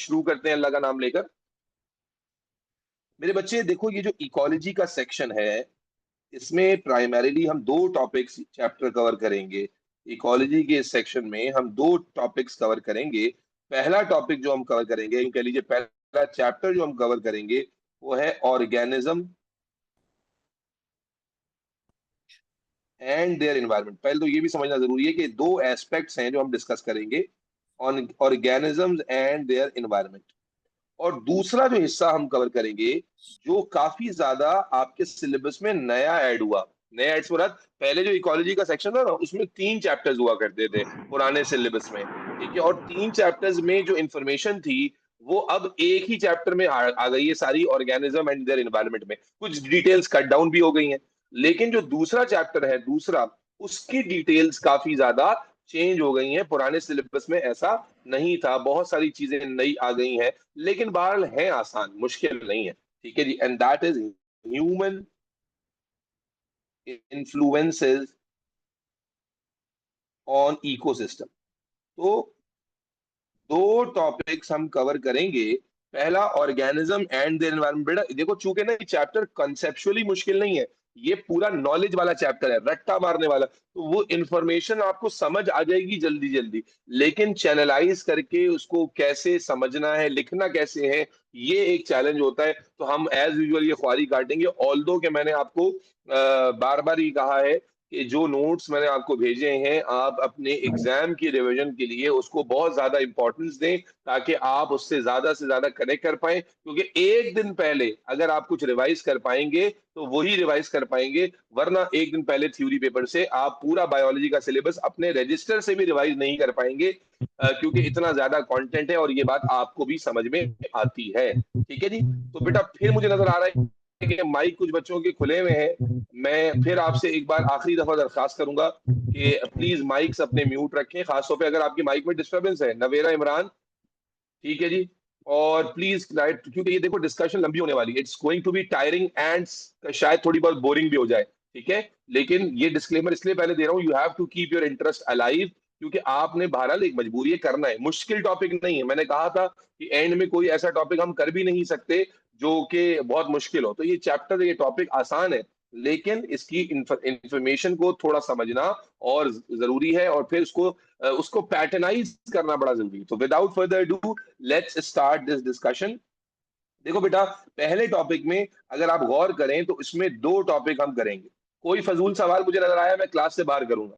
शुरू करते हैं अल्लाह का नाम लेकर। मेरे बच्चे देखो, ये जो इकोलॉजी का सेक्शन है, इसमें प्राइमरीली हम दो टॉपिक्स चैप्टर कवर करेंगे। इकोलॉजी के इस सेक्शन में हम दो टॉपिक्स कवर करेंगे। पहला टॉपिक जो हम कवर करेंगे, यूं कह लीजिए पहला चैप्टर जो हम कवर करेंगे, वो है ऑर्गेनिज्म एंड देयर एनवायरनमेंट। पहले तो ये भी समझना जरूरी है कि दो एस्पेक्ट्स हैं जो हम डिस्कस करेंगे, on organisms and their environment. और दूसरा जो हिस्सा हम कवर करेंगे, जो काफी ज्यादा आपके सिलेबस में नया ऐड हुआ। नया ऐड हो, पहले जो इकोलॉजी का सेक्शन था ना, उसमें 3 चैप्टर्स हुआ करते थे पुराने सिलेबस में, ठीक है। और 3 चैप्टर्स में जो इंफॉर्मेशन थी, वो अब एक ही चैप्टर में आ गई है सारी, ऑर्गेनिज्म एंड देयर एनवायरनमेंट में। कुछ डिटेल्स कट डाउन भी हो गई हैं, लेकिन जो दूसरा चैप्टर है, दूसरा, उसकी डिटेल्स काफी ज्यादा चेंज हो गई हैं। पुराने सिलेबस में ऐसा नहीं था, बहुत सारी चीजें नई आ गई हैं, लेकिन बहरहाल है आसान, मुश्किल नहीं है, ठीक है जी। And that is human influences on ecosystem. तो दो टॉपिक्स हम कवर करेंगे। पहला ऑर्गेनिज्म एंड देयर एनवायरनमेंट। बेटा देखो, चूंकि ना ये चैप्टर कंसेप्चुअली मुश्किल नहीं है, ये पूरा नॉलेज वाला चैप्टर है, रट्टा मारने वाला, तो वो इंफॉर्मेशन आपको समझ आ जाएगी जल्दी जल्दी, लेकिन चैनलाइज करके उसको कैसे समझना है, लिखना कैसे है, ये एक चैलेंज होता है। तो हम एज यूजुअल ये ख्वारी काटेंगे, ऑल्दो कि मैंने आपको बार बार ही कहा है कि जो नोट्स मैंने आपको भेजे हैं, आप अपने एग्जाम की रिवीजन के लिए उसको बहुत ज्यादा इंपॉर्टेंस दें, ताकि आप उससे ज्यादा कनेक्ट कर पाएं। क्योंकि एक दिन पहले अगर आप कुछ रिवाइज कर पाएंगे तो वही रिवाइज कर पाएंगे, वरना एक दिन पहले थ्योरी पेपर से आप पूरा बायोलॉजी का सिलेबस अपने रजिस्टर से भी रिवाइज नहीं कर पाएंगे, क्योंकि इतना ज्यादा कंटेंट है, और ये बात आपको भी समझ में आती है, ठीक है जी। तो बेटा फिर मुझे नजर आ रहा है कि माइक कुछ बच्चों के खुले हुए हैं। मैं फिर आपसे एक बार आखिरी दफा दरखास्त करूंगा कि प्लीज माइक्स अपने म्यूट रखें, खासतौर पे अगर आपकी माइक में डिस्टरबेंस है। नवेरा इमरान, ठीक है जी। और प्लीज, क्योंकि ये देखो डिस्कशन लंबी होने वाली है, it's going to be tiring and शायद थोड़ी बहुत बोरिंग भी हो जाए, ठीक है। लेकिन ये डिस्क्लेमर इसलिए पहले दे रहा हूँ, you have to keep your interest alive, क्योंकि आपने बहरहाल एक मजबूरी है, करना है। मुश्किल टॉपिक नहीं है, मैंने कहा था कि एंड में कोई ऐसा टॉपिक हम कर भी नहीं सकते जो कि बहुत मुश्किल हो। तो ये चैप्टर, ये टॉपिक आसान है, लेकिन इसकी इंफॉर्मेशन को थोड़ा समझना और जरूरी है, और फिर उसको पैटर्नाइज करना बड़ा जरूरी है। तो without further do, let's start this discussion. देखो बेटा, पहले टॉपिक में अगर आप गौर करें तो इसमें दो टॉपिक हम करेंगे। कोई फजूल सवाल मुझे नजर आया, मैं क्लास से बाहर करूंगा।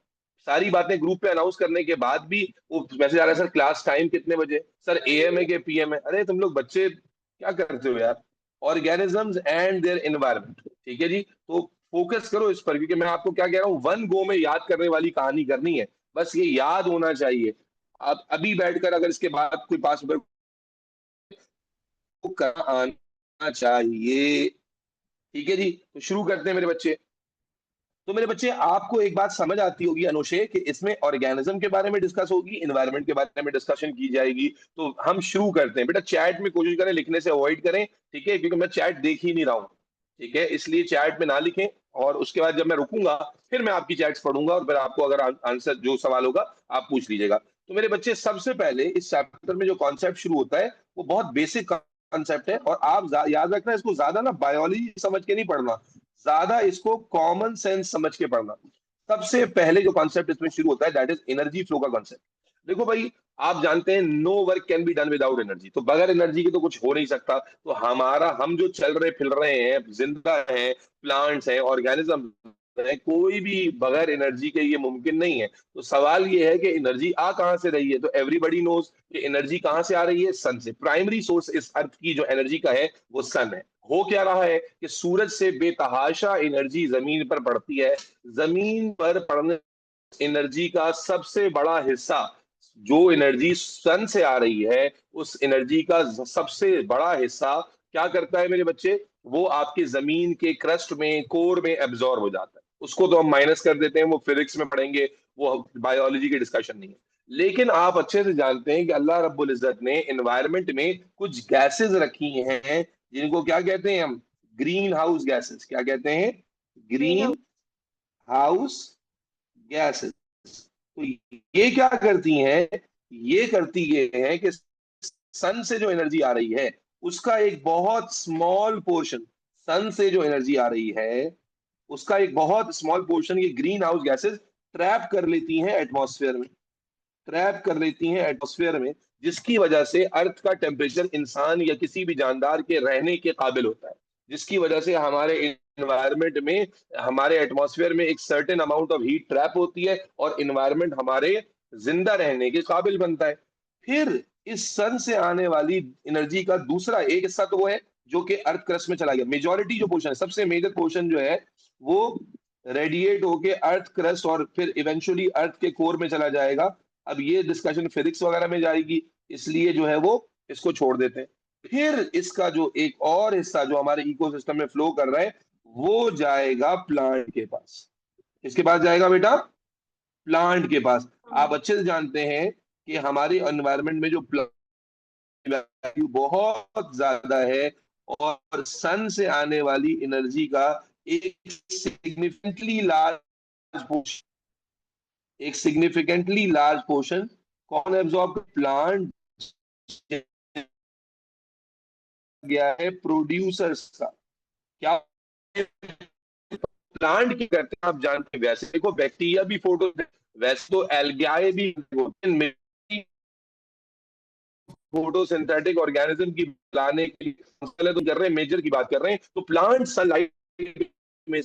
सारी बातें ग्रुप पे अनाउंस करने के बाद भी वो मैसेज आ रहा है, सर क्लास टाइम कितने बजे, सर एएम है कि पीएम है। अरे तुम लोग बच्चे क्या करते हो यार। ऑर्गेनिजम्स एंड देयर एनवायरनमेंट, ठीक है जी। तो फोकस करो इस पर, क्योंकि मैं आपको क्या कह रहा हूँ, वन गो में याद करने वाली कहानी करनी है, बस ये याद होना चाहिए। आप अभी बैठकर अगर इसके बाद कोई पास आना चाहिए, ठीक है जी। तो शुरू करते हैं मेरे बच्चे। तो मेरे बच्चे, आपको एक बात समझ आती होगी अनुशे, कि इसमें ऑर्गेनिज्म के बारे में डिस्कस होगी, एनवायरनमेंट के बारे में डिस्कशन की जाएगी। तो हम शुरू करते हैं। बेटा चैट में कोशिश करें लिखने से अवॉइड करें, ठीक है, क्योंकि मैं चैट देख ही नहीं रहा हूँ, ठीक है, इसलिए चैट में ना लिखें। और उसके बाद जब मैं रुकूंगा, फिर मैं आपकी चैट्स पढ़ूंगा, और फिर आपको अगर आंसर जो सवाल होगा आप पूछ लीजिएगा। तो मेरे बच्चे, सबसे पहले इस चैप्टर में जो कॉन्सेप्ट शुरू होता है, वो बहुत बेसिक कॉन्सेप्ट है, और आप याद रखना, इसको ज्यादा ना बायोलॉजी समझ के नहीं पढ़ना, ज्यादा इसको कॉमन सेंस समझ के पढ़ना। सबसे पहले जो कॉन्सेप्ट इसमें शुरू होता है, दैट इज एनर्जी फ्लो का कॉन्सेप्ट। देखो भाई, आप जानते हैं no work can be done without energy, तो बगैर एनर्जी के तो कुछ हो नहीं सकता। तो हम जो चल रहे फिर रहे हैं, जिंदा हैं, प्लांट्स हैं, ऑर्गेनिज्म है, कोई भी बगैर एनर्जी के ये मुमकिन नहीं है। तो सवाल ये है कि एनर्जी आ कहां से रही है। तो एवरीबडी नोज कि एनर्जी कहां से आ रही है, सन से। प्राइमरी सोर्स इस अर्थ की जो एनर्जी का है, वो सन है। हो क्या रहा है कि सूरज से बेतहाशा एनर्जी जमीन पर पड़ती है। जमीन पर पड़ने एनर्जी का सबसे बड़ा हिस्सा, जो एनर्जी सन से आ रही है, उस एनर्जी का सबसे बड़ा हिस्सा क्या करता है मेरे बच्चे, वो आपके जमीन के क्रस्ट में, कोर में एब्जॉर्ब हो जाता है। उसको तो हम माइनस कर देते हैं, वो फिजिक्स में पढ़ेंगे, वो बायोलॉजी की डिस्कशन नहीं है। लेकिन आप अच्छे से जानते हैं कि अल्लाह रब्बुल इज्जत ने एनवायरनमेंट में कुछ गैसेस रखी हैं, जिनको क्या कहते हैं हम, ग्रीन हाउस गैसेस। क्या कहते हैं, green green house. House gases. तो ये क्या करती हैं, ये करती ये हैं कि सन से जो एनर्जी आ रही है उसका एक बहुत स्मॉल पोर्शन, सन से जो एनर्जी आ रही है उसका एक बहुत स्मॉल पोर्शन ये ग्रीन हाउस गैसेस ट्रैप कर लेती हैं एटमॉस्फेयर में, ट्रैप कर लेती हैं एटमॉस्फेयर में, जिसकी वजह से अर्थ का टेम्परेचर इंसान या किसी भी जानदार के रहने के काबिल होता है, जिसकी वजह से हमारे इन्वायरमेंट में, हमारे एटमॉस्फेयर में एक certain amount of heat trap होती है और इन्वायरमेंट हमारे जिंदा रहने के काबिल बनता है। फिर इस सन से आने वाली एनर्जी का दूसरा एक हिस्सा तो वो है जो कि अर्थ क्रस्ट में चला गया, मेजोरिटी जो पोर्शन है, सबसे मेजर पोर्शन जो है वो रेडिएट होके अर्थ क्रस्ट और फिर इवेंचुअली अर्थ के कोर में चला जाएगा। अब ये डिस्कशन फिजिक्स वगैरह में जाएगी, इसलिए जो है वो इसको छोड़ देते हैं। फिर इसका जो एक और हिस्सा जो हमारे इकोसिस्टम में फ्लो कर रहा है वो जाएगा प्लांट के पास। किसके पास जाएगा बेटा? प्लांट के पास। आप अच्छे से जानते हैं कि हमारे एनवायरनमेंट में जो वैल्यू बहुत ज्यादा है और सन से आने वाली एनर्जी का एक सिग्निफिकेंटली लार्ज पोर्शन, एक सिग्निफिकेंटली लार्ज पोर्शन कौन एब्जॉर्ब? प्लांट गया है प्रोड्यूसर्स का। क्या प्लांट की करते हैं आप जानते हैं? वैसे देखो बैक्टीरिया भी फोटो, वैसे तो एल्गाए भी फोटोसिंथेटिक ऑर्गेनिज्म की लाने के लिए पहले तो कर रहे हैं, मेजर की बात कर रहे हैं, तो प्लांट सनलाइट में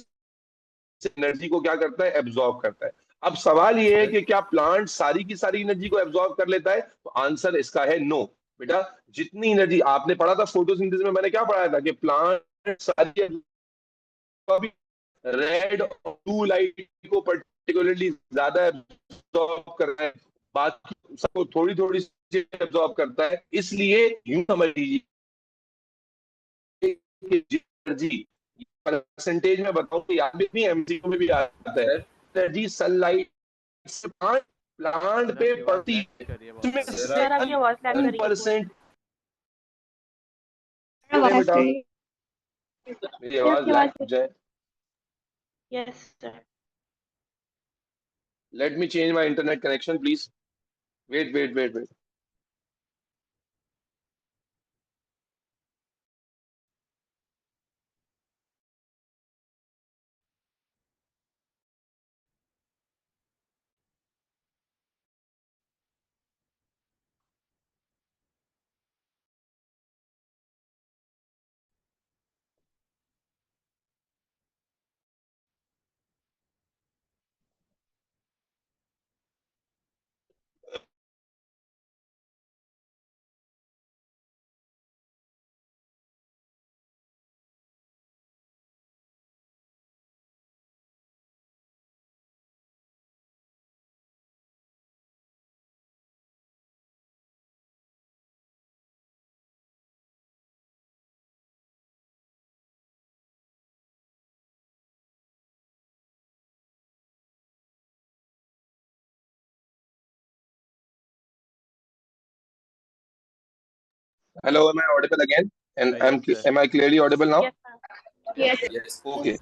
एनर्जी को क्या करता है? एब्जॉर्ब करता है। अब सवाल ये है कि क्या प्लांट सारी की सारी एनर्जी को एब्जॉर्ब कर लेता है? तो आंसर इसका है नो। बेटा जितनी एनर्जी आपने पढ़ा था फोटोसिंथेसिस में, मैंने क्या पढ़ाया था कि प्लांट सारी रेड और ब्लू लाइट को पर्टिकुलरली ज्यादा एब्जॉर्ब कर रहा है, बाकी सबको थोड़ी थोड़ी एब्जॉर्ब करता है। इसलिए यूं समझ लीजिए एनर्जी परसेंटेज में बताऊं तो यहाँ भी एमसीक्यू में भी आता है, एनर्जी सनलाइट से प्लांट प्लांट पे पड़ती है, सर आपकी आवाज लैग कर रही है। 7% आवाज बेटा मेरी आवाज लैग जाए। Yes sir. Let me change my internet connection, please. Wait. Hello, am I audible again? And am I clearly audible now? Yes. Okay.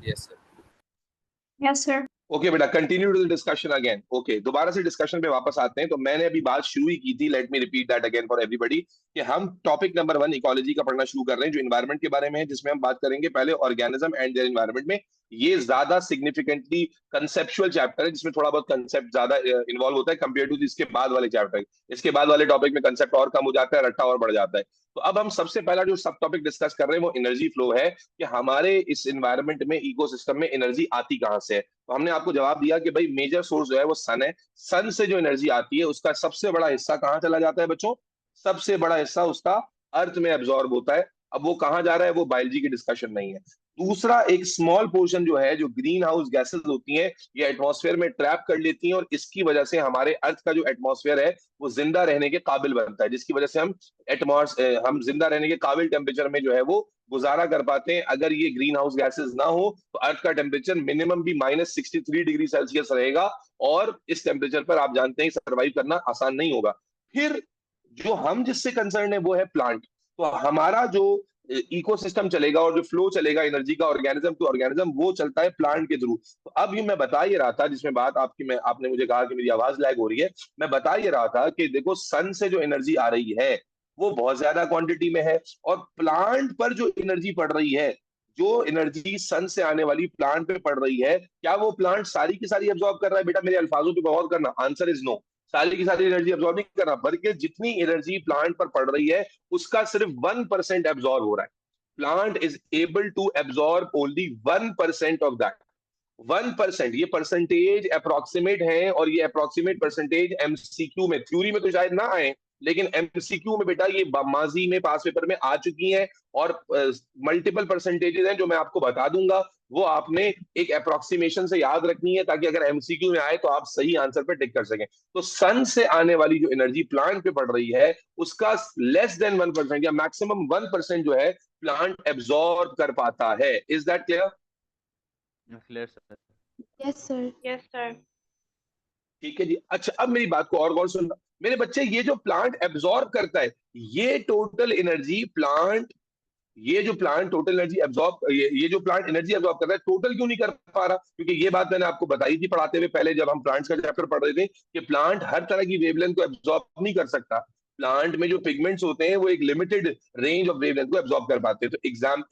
Yes sir. Okay बेटा, continue to the discussion again. Okay, दोबारा से discussion पे वापस आते हैं। तो मैंने अभी बात शुरू ही की थी, let me repeat that again for everybody, कि हम टॉपिक नंबर 1 इकोलॉजी का पढ़ना शुरू कर रहे हैं, जो एनवायरनमेंट के बारे में है, जिसमें हम बात करेंगे पहले ऑर्गेनिज्म एंड देयर एनवायरनमेंट में। ये ज्यादा सिग्निफिकेंटली कंसेप्चुअल चैप्टर है, जिसमें थोड़ा बहुत कंसेप्ट ज्यादा इन्वॉल्व होता है कंपेयर टू इसके बाद वाले चैप्टर। इसके बाद वाले टॉपिक में कंसेप्ट और कम हो जाता है, रट्टा और बढ़ जाता है। तो अब हम सबसे पहला जो सब टॉपिक डिस्कस कर रहे हैं वो एनर्जी फ्लो है, कि हमारे इस एनवायरनमेंट में, इकोसिस्टम में एनर्जी आती कहां से है। तो हमने आपको जवाब दिया कि भाई मेजर सोर्स जो है वो सन है। सन से जो एनर्जी आती है उसका सबसे बड़ा हिस्सा कहां चला जाता है बच्चों? सबसे बड़ा हिस्सा उसका अर्थ में एब्जॉर्ब होता है। अब वो कहां जा रहा है वो बायोलॉजी की डिस्कशन नहीं है। दूसरा एक स्मॉल पोर्शन जो है, जो ग्रीन हाउस गैसेस होती हैं, ये एटमॉस्फेयर में ट्रैप कर लेती हैं और इसकी वजह से हमारे अर्थ का जो एटमॉस्फेयर है वो जिंदा रहने के काबिल बनता है, जिसकी वजह से हम जिंदा रहने के काबिल टेम्परेचर में जो है वो गुजारा कर पाते हैं। अगर ये ग्रीन हाउस गैसेस ना हो तो अर्थ का टेम्परेचर मिनिमम भी -63 डिग्री सेल्सियस रहेगा, और इस टेम्परेचर पर आप जानते हैं सर्वाइव करना आसान नहीं होगा। फिर जो हम जिससे कंसर्न है वो है प्लांट। तो हमारा जो इकोसिस्टम चलेगा और जो फ्लो चलेगा एनर्जी का ऑर्गेनिज्म टू ऑर्गेनिज्म, वो चलता है प्लांट के थ्रू। तो अब ये मैं बता ये रहा था, जिसमें बात आपने मुझे कहा कि मेरी आवाज लैग हो रही है, मैं बता ये रहा था कि देखो सन से जो एनर्जी आ रही है वो बहुत ज्यादा क्वांटिटी में है। और प्लांट पर जो एनर्जी पड़ रही है, जो एनर्जी सन से आने वाली प्लांट पे पड़ रही है, क्या वो प्लांट सारी की सारी एब्जॉर्ब कर रहा है? बेटा मेरे अल्फाजों पे गौर करना, आंसर इज नो। सारी की सारी एनर्जी एब्जॉर्ब नहीं कर रहा, बल्कि जितनी एनर्जी प्लांट पर पड़ रही है उसका सिर्फ 1% एब्जॉर्ब हो रहा है। Plant is able to absorb only 1% of that. 1%, ये परसेंटेज अप्रोक्सीमेट है, और ये अप्रोक्सीमेट परसेंटेज एमसीक्यू में, थ्योरी में तो शायद ना आए, लेकिन एमसीक्यू में बेटा ये माजी में पास पेपर में आ चुकी हैं। और मल्टीपल परसेंटेजेस हैं जो मैं आपको बता दूंगा, वो आपने एक अप्रोक्सीमेशन से याद रखनी है, ताकि अगर एमसीक्यू में आए तो आप सही आंसर पे टिक कर सकें। तो सन से आने वाली जो एनर्जी प्लांट पे पड़ रही है, उसका लेस देन 1% या मैक्सिमम 1% जो है प्लांट एब्जॉर्ब कर पाता है। Is that clear? Clear sir. Yes, sir. Yes, sir. ठीक है जी। अच्छा, अब मेरी बात को और गौर सुनना मेरे बच्चे। ये जो प्लांट एब्जॉर्ब करता है, ये टोटल एनर्जी प्लांट, ये जो प्लांट टोटल एनर्जी एब्जॉर्ब, ये जो प्लांट एनर्जी एब्जॉर्ब कर रहा है, टोटल क्यों नहीं कर पा रहा? क्योंकि ये बात मैंने आपको बताई थी पढ़ाते हुए पहले, जब हम प्लांट्स का चैप्टर पढ़ रहे थे, कि प्लांट हर तरह की वेवलेंथ को एब्जॉर्ब नहीं कर सकता। प्लांट में जो पिगमेंट्स होते हैं वो एक लिमिटेड रेंज ऑफ वेवलेंथ को एब्जॉर्ब कर पाते हैं। तो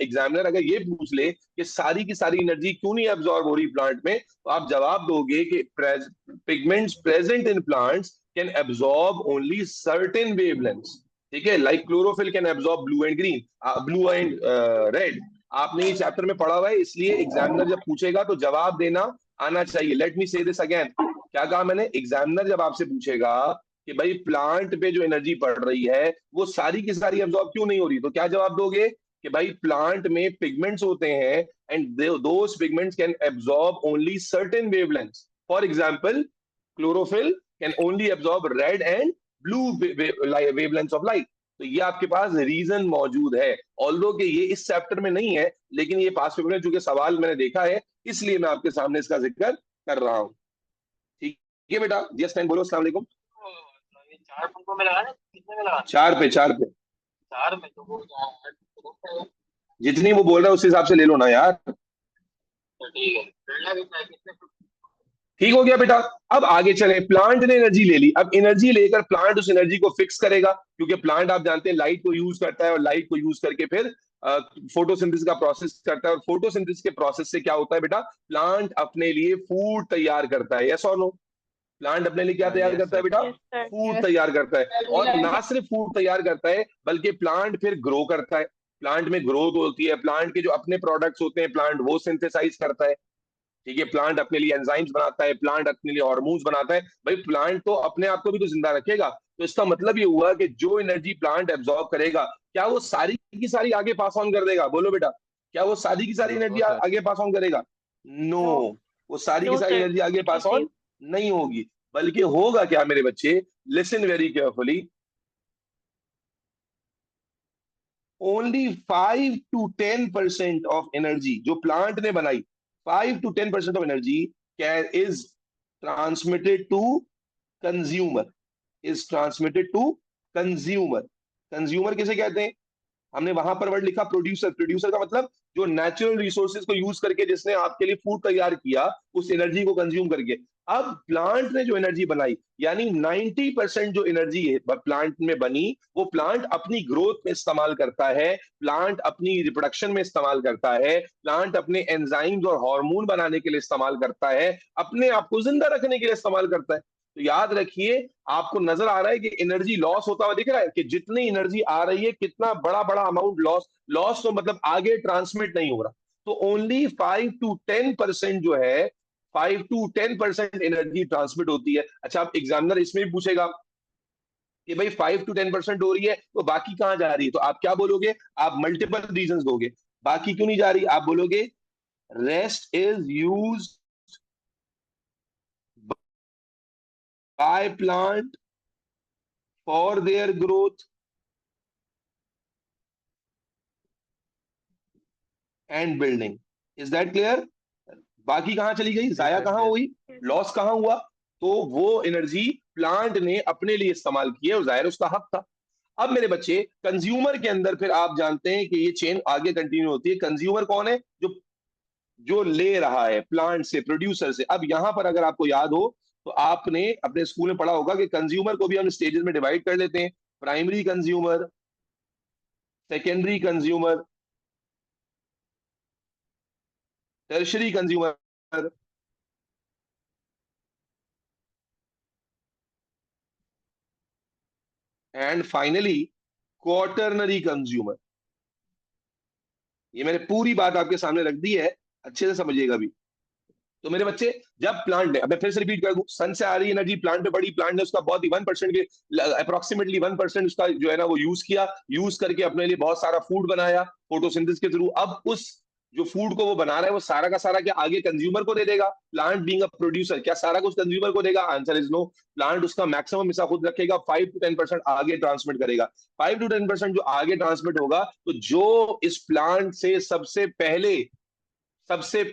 एग्जामिनर अगर ये पूछ ले कि सारी की सारी एनर्जी क्यों नहीं एब्जॉर्ब हो रही प्लांट में, तो आप जवाब दोगे कि pigments present in plants can absorb only certain wavelengths. ठीक है, like chlorophyll can absorb blue and green, blue and red. आपने ये चैप्टर में पढ़ा हुआ है, इसलिए एग्जामिनर जब पूछेगा तो जवाब देना आना चाहिए। लेट मी से दिस अगेन। क्या कहा मैंने? एग्जामिनर जब आपसे पूछेगा कि भाई प्लांट पे जो एनर्जी पड़ रही है वो सारी की सारी एब्जॉर्ब क्यों नहीं हो रही, तो क्या जवाब दोगे? कि भाई प्लांट में पिगमेंट्स होते हैं, and those pigments can absorb only certain wavelengths. For example, chlorophyll can only absorb red and blue wavelengths of light. तो ये आपके पास रीजन मौजूद है, ऑल्दो कि ये इस चैप्टर में नहीं है, लेकिन ये पास पेपर में चूंकि सवाल मैंने देखा है, इसलिए मैं आपके सामने इसका जिक्र कर रहा हूं। ठीक है बेटा? यस मैम, बोलो अस्सलाम वालेकुम। 4 पंखों में लगा ना, कितने में लगा? 4 पे, 4 पे। 4 में तो वो जितनी वो बोल रहा है उस हिसाब से ले लो ना यार। ठीक है। पहला भी था कितने? ठीक हो गया बेटा। अब आगे चले। प्लांट ने एनर्जी ले ली, अब एनर्जी लेकर प्लांट उस एनर्जी को फिक्स करेगा, क्योंकि प्लांट आप जानते हैं लाइट को यूज करता है, और लाइट को यूज करके फिर फोटोसिंथेसिस का प्रोसेस करता है। और फोटोसिंथेसिस के प्रोसेस से क्या होता है बेटा? प्लांट अपने लिए फूड तैयार करता है। यस और नो? प्लांट अपने लिए क्या तैयार करता है बेटा? Yes, sir. फूड तैयार करता है। और ना सिर्फ फूड तैयार करता है, बल्कि प्लांट फिर ग्रो करता है। प्लांट में ग्रोथ होती है, प्लांट के जो अपने प्रोडक्ट्स होते हैं प्लांट वो सिंथेसाइज करता है। ठीक है, प्लांट अपने लिए एंजाइम्स बनाता है, प्लांट अपने लिए हार्मोन्स बनाता है। भाई प्लांट तो अपने आप को भी तो जिंदा रखेगा। तो इसका मतलब ये हुआ कि जो एनर्जी प्लांट एब्जॉर्ब करेगा, क्या वो सारी की सारी आगे पास ऑन कर देगा? बोलो बेटा, क्या वो सारी की सारी एनर्जी आगे पास ऑन करेगा? No, No. वो सारी की No, सारी sir. एनर्जी आगे It पास ऑन receives. नहीं होगी। बल्कि होगा क्या मेरे बच्चे? Listen very carefully. Only 5 to 10% of energy जो प्लांट ने बनाई, 5 to 10% of energy can is transmitted to consumer, is transmitted to consumer. Consumer किसे कहते हैं? हमने वहां पर वर्ड लिखा प्रोड्यूसर। प्रोड्यूसर का मतलब जो नेचुरल रिसोर्सेज को यूज करके जिसने आपके लिए फूड तैयार किया, उस एनर्जी को कंज्यूम करके। अब प्लांट ने जो एनर्जी बनाई, यानी 90% जो एनर्जी है प्लांट में बनी, वो प्लांट अपनी ग्रोथ में इस्तेमाल करता है, प्लांट अपनी रिप्रोडक्शन में इस्तेमाल करता है, प्लांट अपने एंजाइम्स और हार्मोन बनाने के लिए इस्तेमाल करता है, अपने आप को जिंदा रखने के लिए इस्तेमाल करता है। तो याद रखिए, आपको नजर आ रहा है कि एनर्जी लॉस होता हुआ दिख रहा है, कि जितनी एनर्जी आ रही है कितना बड़ा बड़ा अमाउंट लॉस। लॉस तो मतलब आगे ट्रांसमिट नहीं हो रहा। तो ओनली 5 to 10% जो है, 5 to 10% एनर्जी ट्रांसमिट होती है। अच्छा, अब एग्जामिनर इसमें भी पूछेगा कि भाई 5 to 10% हो रही है, तो बाकी कहां जा रही है? तो आप क्या बोलोगे? आप मल्टीपल रीजन दोगे। बाकी क्यों नहीं जा रही? आप बोलोगे rest is use by plant for their growth and building. Is that clear? बाकी कहां चली गई? जाया कहां हुई? लॉस कहां हुआ? तो वो एनर्जी प्लांट ने अपने लिए इस्तेमाल की है, और जाहिर उसका हक था। अब मेरे बच्चे, कंज्यूमर के अंदर फिर आप जानते हैं कि ये चेन आगे कंटिन्यू होती है। कंज्यूमर कौन है? जो जो ले रहा है प्लांट से, प्रोड्यूसर से। अब यहां पर अगर आपको याद हो, तो आपने अपने स्कूल में पढ़ा होगा कि कंज्यूमर को भी हम स्टेजेस में डिवाइड कर लेते हैं। Primary consumer, secondary consumer, tertiary consumer, and finally quaternary consumer. ये मैंने पूरी बात आपके सामने रख दी है, अच्छे से समझिएगा अभी। तो मेरे बच्चे, जब प्लांट ने, अब मैं फिर से रिपीट कर दूं, सन से आ रही एनर्जी प्लांट पे पड़ी, प्लांट ने उसका बहुत ही 1% के अप्रोक्सीमेटली 1% उसका जो है ना वो यूज किया, यूज करके अपने लिए बहुत सारा फूड बनाया फोटोसिंथेसिस के थ्रू। अब उस जो फूड को वो बना रहा है वो सारा का सारा क्या आगे कंज्यूमर को दे देगा? प्लांट बीइंग अ प्रोड्यूसर क्या सारा कुछ कंज्यूमर को देगा? Answer is no. प्लांट उसका मैक्सिमम हिस्सा खुद रखेगा, 5 to 10% आगे ट्रांसमिट करेगा। 5 to 10% जो आगे ट्रांसमिट होगा, तो जो इस प्लांट से सबसे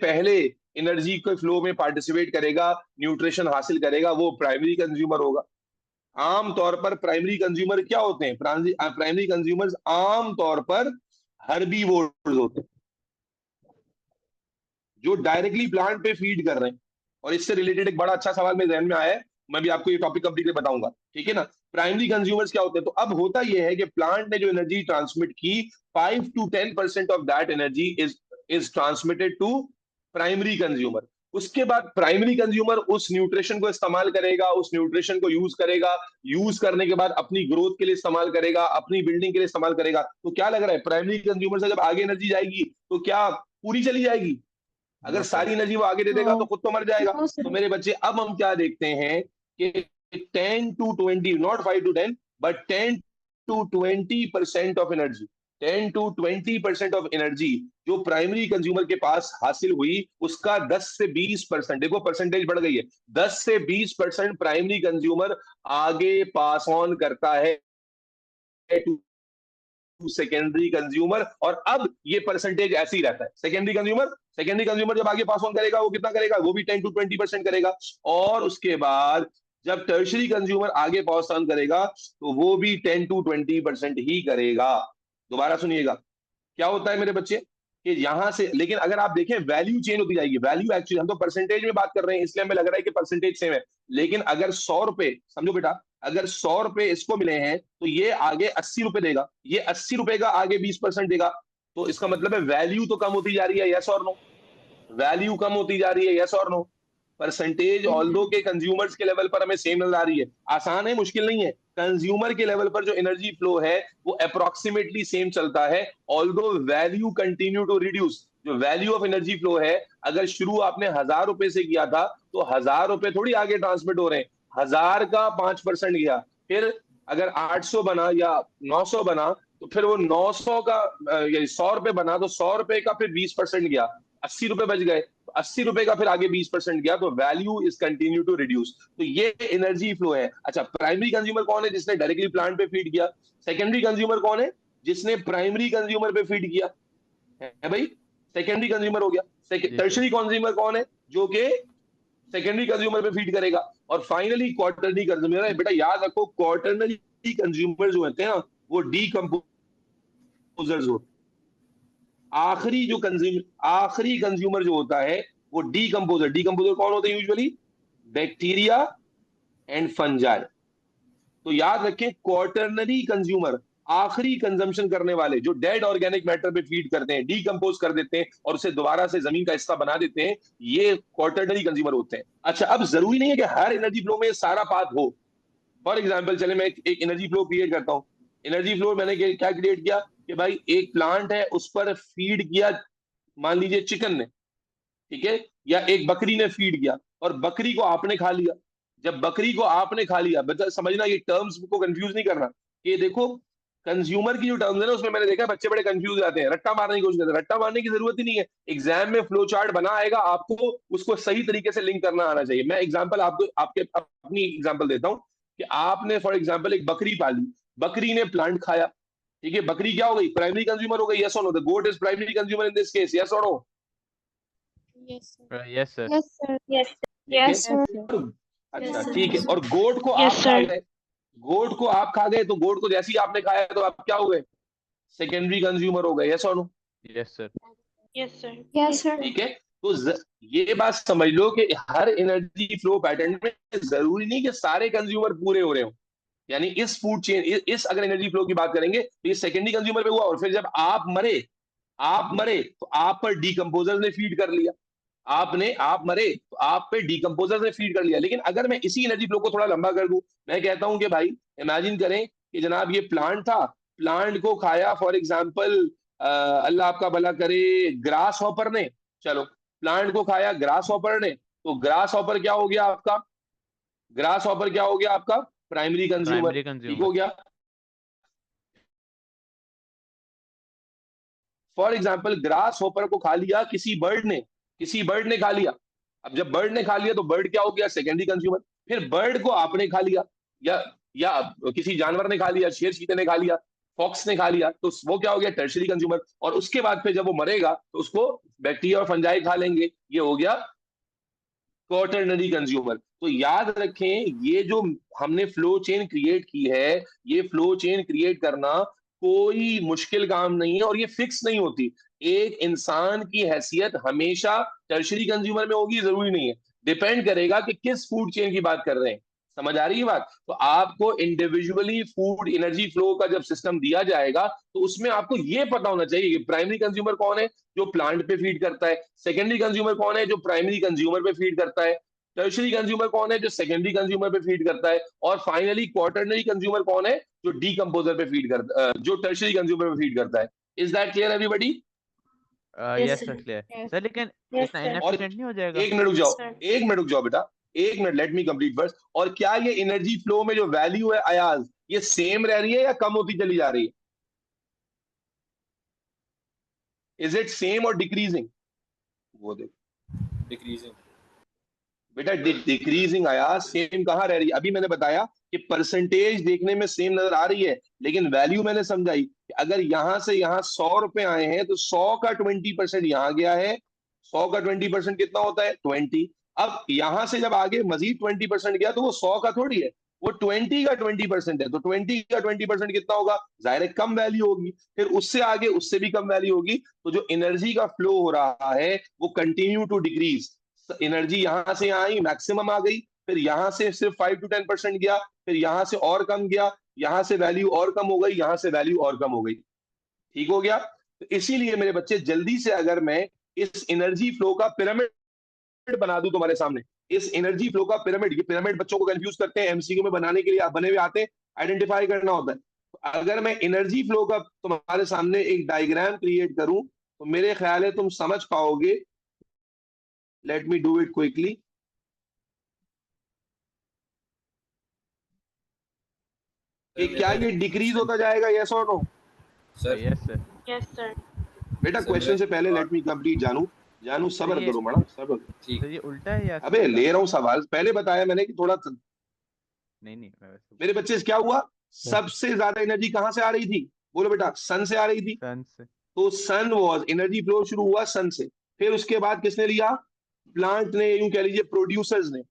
पहले एनर्जी के फ्लो में पार्टिसिपेट करेगा, न्यूट्रिशन हासिल करेगा, वो प्राइमरी कंज्यूमर होगा। आमतौर पर प्राइमरी कंज्यूमर क्या होते हैं? प्राइमरी कंज्यूमर्स आमतौर पर हर्बीवोर्स होते हैं, जो डायरेक्टली प्लांट पे फीड कर रहे हैं। और इससे रिलेटेड एक बड़ा अच्छा सवाल मेरे ध्यान में आया है, मैं भी आपको ये टॉपिक कंप्लीट बताऊंगा, ठीक है ना। प्राइमरी कंज्यूमर्स क्या होते हैं? तो अब होता यह है कि प्लांट ने जो एनर्जी ट्रांसमिट की, 5 to 10% of that energy is transmitted to primary consumer. उसके बाद प्राइमरी कंज्यूमर उस न्यूट्रिशन को इस्तेमाल करेगा, उस न्यूट्रिशन को यूज करेगा, यूज करने के बाद अपनी ग्रोथ के लिए इस्तेमाल करेगा, अपनी बिल्डिंग के लिए इस्तेमाल करेगा। तो क्या लग रहा है, प्राइमरी कंज्यूमर से जब आगे एनर्जी जाएगी तो क्या पूरी चली जाएगी? अगर सारी एनर्जी वो आगे दे देगा तो खुद तो मर जाएगा। तो मेरे बच्चे, अब हम क्या देखते हैं कि 10 to 20, not 5 to 10, but 10 to 20% of energy, 10 to 20% of energy जो प्राइमरी कंज्यूमर के पास हासिल हुई, उसका 10 से 20%, देखो परसेंटेज बढ़ गई है, 10 से 20% प्राइमरी कंज्यूमर आगे पास ऑन करता है सेकेंडरी कंज्यूमर। और अब ये परसेंटेज ऐसे ही रहता है। सेकेंडरी कंज्यूमर जब आगे पास ऑन करेगा, वो कितना करेगा? वो भी 10 to 20% करेगा। और उसके बाद जब टर्शरी कंज्यूमर आगे पास ऑन करेगा, तो वो भी 10 to 20% ही करेगा। दोबारा सुनिएगा, क्या होता है मेरे बच्चे कि यहां से, लेकिन अगर आप देखें वैल्यू चेंज होती जाएगी। वैल्यू एक्चुअली, हम तो परसेंटेज में बात कर रहे हैं इसलिए हमें लग रहा है कि परसेंटेज सेम है, लेकिन अगर 100 रुपए, समझो बेटा, अगर 100 रुपए इसको मिले हैं तो ये आगे 80 रुपए देगा, ये 80 रुपए का आगे 20% देगा। तो इसका मतलब है वैल्यू तो कम होती जा रही है, यस और नो? वैल्यू कम होती जा रही है, यस और नो? परसेंटेज ऑल्दो के कंज्यूमर्स के लेवल पर हमें सेम नजर आ रही है। आसान है, मुश्किल नहीं है। कंज्यूमर के लेवल पर जो एनर्जी फ्लो है वो अप्रोक्सीमेटली सेम चलता है, although value continue to reduce. जो वैल्यू ऑफ एनर्जी फ्लो है, अगर शुरू आपने 1000 रुपए से किया था, तो 1000 रुपए थोड़ी आगे ट्रांसमिट हो रहे हैं, 1000 का 5% गया। फिर अगर 800 बना या 900 बना, तो फिर वो 900 का 100 रुपए बना, तो 100 रुपए का फिर 20% गया, 80 रुपए बच गए। 80 रुपए का फिर आगे 20% गया, तो value is continue to reduce. तो ये एनर्जी फ्लो है। अच्छा, प्राइमरी कंज्यूमर कौन है? जिसने डायरेक्टली प्लांट पे फीड किया। सेकेंडरी कंज्यूमर कौन है? जिसने प्राइमरी कंज्यूमर पे फीड किया है भाई, सेकेंडरी कंज्यूमर हो गया। टर्शरी कंज्यूमर कौन है? जो कि सेकेंडरी कंज्यूमर पे फीड करेगा। और फाइनली क्वार्टरनरी कंज्यूमर है। बेटा याद रखो, क्वार्टरनरी कंज्यूमर जो होते हैं ना, वो डीकंपोजर्स होते हैं। आखिरी कंज्यूमर जो होता है वो डीकंपोजर कौन होते हैं? Usually bacteria and fungi. तो याद रखें, क्वार्टरनरी कंज्यूमर, आखिरी कंजम्पशन करने वाले, जो डेड ऑर्गेनिक मैटर पे फीड करते हैं, डीकंपोज कर देते हैं और उसे दोबारा से जमीन का हिस्सा बना देते हैं, ये क्वार्टरनरी कंज्यूमर होते हैं। अच्छा, अब जरूरी नहीं है कि हर एनर्जी फ्लो में सारा पाथ हो। फॉर एग्जाम्पल, चले मैं एक एनर्जी फ्लो क्रिएट करता हूं। एनर्जी फ्लो मैंने क्या क्रिएट किया कि भाई एक प्लांट है, उस पर फीड किया, मान लीजिए चिकन ने, ठीक है, या एक बकरी ने फीड किया, और बकरी को आपने खा लिया। जब बकरी को आपने खा लिया, बच्चा समझना, ये टर्म्स को कंफ्यूज नहीं करना। ये देखो, कंज्यूमर की जो टर्म्स है ना, उसमें मैंने देखा बच्चे बड़े कंफ्यूज जाते हैं, रट्टा मारने की कोशिश करते हैं। रट्टा मारने की जरूरत ही नहीं है। एग्जाम में फ्लो चार्ट बना आएगा, आपको उसको सही तरीके से लिंक करना आना चाहिए। मैं एग्जाम्पल आपको अपनी एग्जाम्पल देता हूँ कि आपने फॉर एग्जाम्पल एक बकरी पाली, बकरी ने प्लांट खाया, ठीक है, बकरी क्या हो गई? प्राइमरी कंज्यूमर हो गई, यस और no? The goat is primary consumer in this case, yes और no? Yes, sir. Yes sir. Yes, sir. Yes, yes, sir. अच्छा, Yes, ठीक है। sir. और गोट को Yes, आप खा sir. गए, गोट को आप खा गए, तो गोट को जैसे ही आपने खाया तो आप क्या हो गए? सेकेंडरी कंज्यूमर हो गए, यस और no? Yes sir. Yes, sir. Yes, sir. ठीक है। तो ये बात समझ लो कि हर एनर्जी फ्लो पैटर्न में जरूरी नहीं कि सारे कंज्यूमर पूरे हो रहे हो। यानी इस फूड चेन, इस अगर एनर्जी फ्लो की बात करेंगे तो ये सेकेंडरी कंज्यूमर पे हुआ, और फिर जब आप मरे तो आप पर डीकंपोजर्स ने फीड कर लिया, आप मरे तो आप पे डीकंपोजर्स ने फीड कर लिया। लेकिन अगर मैं इसी एनर्जी फ्लो को थोड़ा लंबा कर दूं, मैं कहता हूं कि भाई इमेजिन करें कि जनाब ये प्लांट था, प्लांट को खाया फॉर एग्जाम्पल अल्लाह आपका भला करे ग्रास हॉपर ने, चलो प्लांट को खाया ग्रास हॉपर ने, तो ग्रास हॉपर क्या हो गया आपका, ग्रास हॉपर क्या हो गया आपका, प्राइमरी कंज्यूमर, प्राइमरी ठीक हो कंज्यूमर। गया। फॉर एग्जाम्पल ग्रास हॉपर को खा लिया किसी बर्ड ने खा लिया। अब जब बर्ड ने खा लिया तो बर्ड क्या हो गया, सेकेंडरी कंज्यूमर। फिर बर्ड को आपने खा लिया, या किसी जानवर ने खा लिया, शेर चीते ने खा लिया, फॉक्स ने खा लिया, तो वो क्या हो गया, टर्शरी कंज्यूमर। और उसके बाद फिर जब वो मरेगा तो उसको बैक्टीरिया और फंजाई खा लेंगे, ये हो गया क्वाटरनरी कंज्यूमर। तो याद रखें ये जो हमने फ्लो चेन क्रिएट की है, ये फ्लो चेन क्रिएट करना कोई मुश्किल काम नहीं है, और ये फिक्स नहीं होती। एक इंसान की हैसियत हमेशा टर्शरी कंज्यूमर में होगी जरूरी नहीं है, डिपेंड करेगा कि किस फूड चेन की बात कर रहे हैं। समझ आ रही है बात? तो आपको इंडिविजुअली फूड एनर्जी फ्लो का जब सिस्टम दिया जाएगा तो उसमें आपको ये पता होना चाहिए कि प्राइमरी कंज्यूमर कौन है जो प्लांट पे फीड करता है, सेकेंडरी कंज्यूमर कौन है जो प्राइमरी कंज्यूमर पे फीड करता है, टर्शरी कंज्यूमर कौन है जो सेकेंडरी कंज्यूमर पे फीड करता है, और फाइनली क्वार्टरनरी कंज्यूमर कौन है जो डीकंपोजर पे फीड करता जो टर्शरी कंज्यूमर पे फीड करता है। Is that clear everybody? Yes sir, clear sir, लेकिन Yes, इतना sir. और इनएफिशिएंट नहीं हो जाएगा? एक मिनट रुक Yes, जाओ, sir. एक मिनट रुक जाओ बेटा, एक minute, let me complete first. और क्या ये एनर्जी फ्लो में जो वैल्यू है अयाज, ये सेम रह रही है या कम होती चली जा रही है? इज इट सेम और डिक्रीजिंग? वो देखो डिक्रीजिंग बेटा, डिक्रीजिंग आया, सेम कहाँ रह रही है? अभी मैंने बताया कि परसेंटेज देखने में सेम नजर आ रही है, लेकिन वैल्यू मैंने समझाई कि अगर यहां से यहां 100 रुपए आए हैं तो 100 का 20% यहां गया है, 100 का 20% कितना होता है, 20। अब यहां से जब आगे मजीद 20% गया तो वो 100 का थोड़ी है, वो 20 का 20% है, तो 20 का 20% कितना होगा, जाहिर है कम वैल्यू होगी। फिर उससे आगे उससे भी कम वैल्यू होगी, तो जो एनर्जी का फ्लो हो रहा है वो कंटिन्यू टू डिक्रीज। एनर्जी यहां से यहां आई, मैक्सिमम आ गई, फिर यहां से सिर्फ 5 to 10% गया, फिर यहां से और कम गया, यहां से वैल्यू और कम हो गई, यहां से वैल्यू और कम हो गई, ठीक हो गया। तो इसीलिए मेरे बच्चे जल्दी से अगर मैं इस एनर्जी फ्लो का पिरामिड बना दूं तुम्हारे सामने, इस एनर्जी फ्लो का पिरामिड, ये पिरामिड बच्चों को कंफ्यूज करते हैं, एमसीक्यू में बनाने के लिए बने हुए आते हैं, आइडेंटिफाई करना होता है। तो अगर मैं एनर्जी फ्लो का तुम्हारे सामने एक डायग्राम क्रिएट करूं तो मेरे ख्याल है तुम समझ पाओगे। Let me do it quickly. कि क्या ये डिक्रीज होता जाएगा, यस और no? Sir yes sir. Yes, sir. बेटा क्वेश्चन से पहले लेट मी कंप्लीट। जानू सब्र ये- करो मैडम, सब्र। ठीक तो ये उल्टा है या अबे सीधा? ले रहा हूँ सवाल, पहले बताया मैंने कि थोड़ा नहीं नहीं, मैं वैसे मेरे बच्चे से क्या हुआ, सबसे ज्यादा एनर्जी कहां से आ रही थी, बोलो बेटा, सन से आ रही थी। सन से। तो सन वॉज, एनर्जी फ्लो शुरू हुआ सन से, फिर उसके बाद किसने लिया, प्लांट ने, यूं कह लीजिए प्रोड्यूसर्स ने,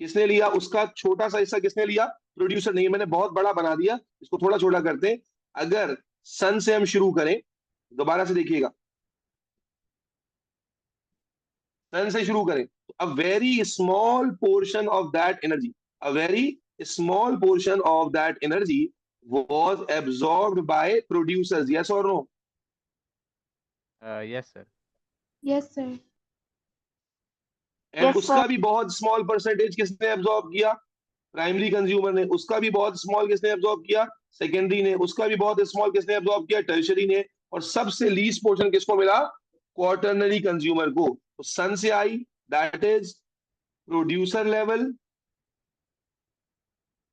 किसने लिया, उसका छोटा सा हिस्सा किसने लिया, प्रोड्यूसर नहीं, मैंने बहुत बड़ा बना दिया, इसको थोड़ा छोटा करते हैं। अगर सन से हम शुरू करें, दोबारा से देखिएगा, सन से शुरू करें तो a very small portion of that energy, a very small portion of that energy was absorbed by producers, yes or no? Yes sir. Yes, sir. And Yes, उसका sir. भी बहुत स्मॉल परसेंटेज किसने एब्जॉर्ब किया, primary consumer ने। उसका भी बहुत small किसने एब्जॉर्ब किया, सेकेंडरी ने। उसका भी बहुत स्मॉल किसने एब्जॉर्ब किया, टर्शरी ने। और सबसे लीस्ट पोर्शन किसको मिला, क्वार्टरनरी कंज्यूमर को। तो सन से आई, that is producer level,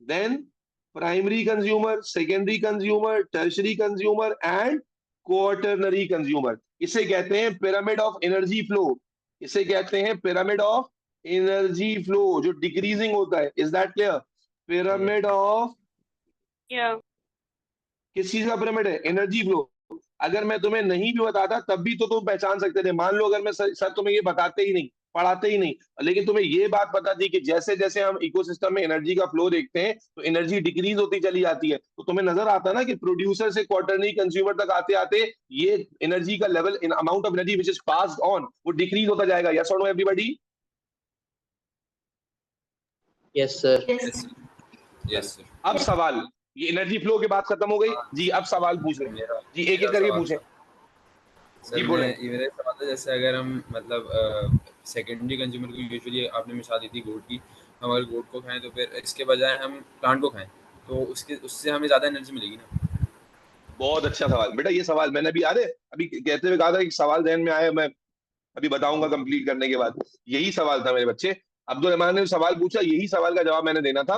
then primary consumer, secondary consumer, tertiary consumer and quaternary consumer. इसे कहते हैं पिरामिड ऑफ एनर्जी फ्लो, इसे कहते हैं पिरामिड ऑफ एनर्जी फ्लो, जो डिक्रीजिंग होता है। Is that clear? Pyramid of Yeah. किस चीज का पिरामिड है, एनर्जी फ्लो। अगर मैं तुम्हें नहीं भी बताता तब भी तो तुम पहचान सकते थे। मान लो अगर मैं सर तुम्हें ये बताते ही नहीं, पढ़ाते ही नहीं, लेकिन तुम्हें ये बात पता थी कि जैसे जैसे हम इकोसिस्टम में एनर्जी का फ्लो देखते हैं तो एनर्जी डिक्रीज होती चली जाती है, तो तुम्हें नजर आता ना कि प्रोड्यूसर से क्वार्टरनरी कंज्यूमर तक आते आते ये एनर्जी का level, in amount of energy which is passed on, वो डिक्रीज होता जाएगा। यस और no everybody? Yes, sir. Yes. Yes sir. अब सवाल, ये एनर्जी फ्लो की बात खत्म हो गई जी, अब सवाल पूछ रहे हैं जी, एक एक करके पूछे सर। जी, बोले। मेरा सवाल था, जैसे अगर हम मतलब सेकेंडरी कंज्यूमर को यूजुअली आपने मिसाल दी थी गोट की, हम अगर गोट को खाएं तो फिर इसके बजाय हम प्लांट को खाएं तो उससे हमें ज़्यादा एनर्जी मिलेगी ना? बहुत अच्छा सवाल बेटा, ये सवाल मैंने अभी अरे अभी कहते हुए कहा था कि सवाल ध्यान में आया, मैं अभी बताऊंगा कंप्लीट करने के बाद। यही सवाल था मेरे बच्चे, अब्दुल रहमान ने सवाल पूछा, यही सवाल का जवाब मैंने देना था।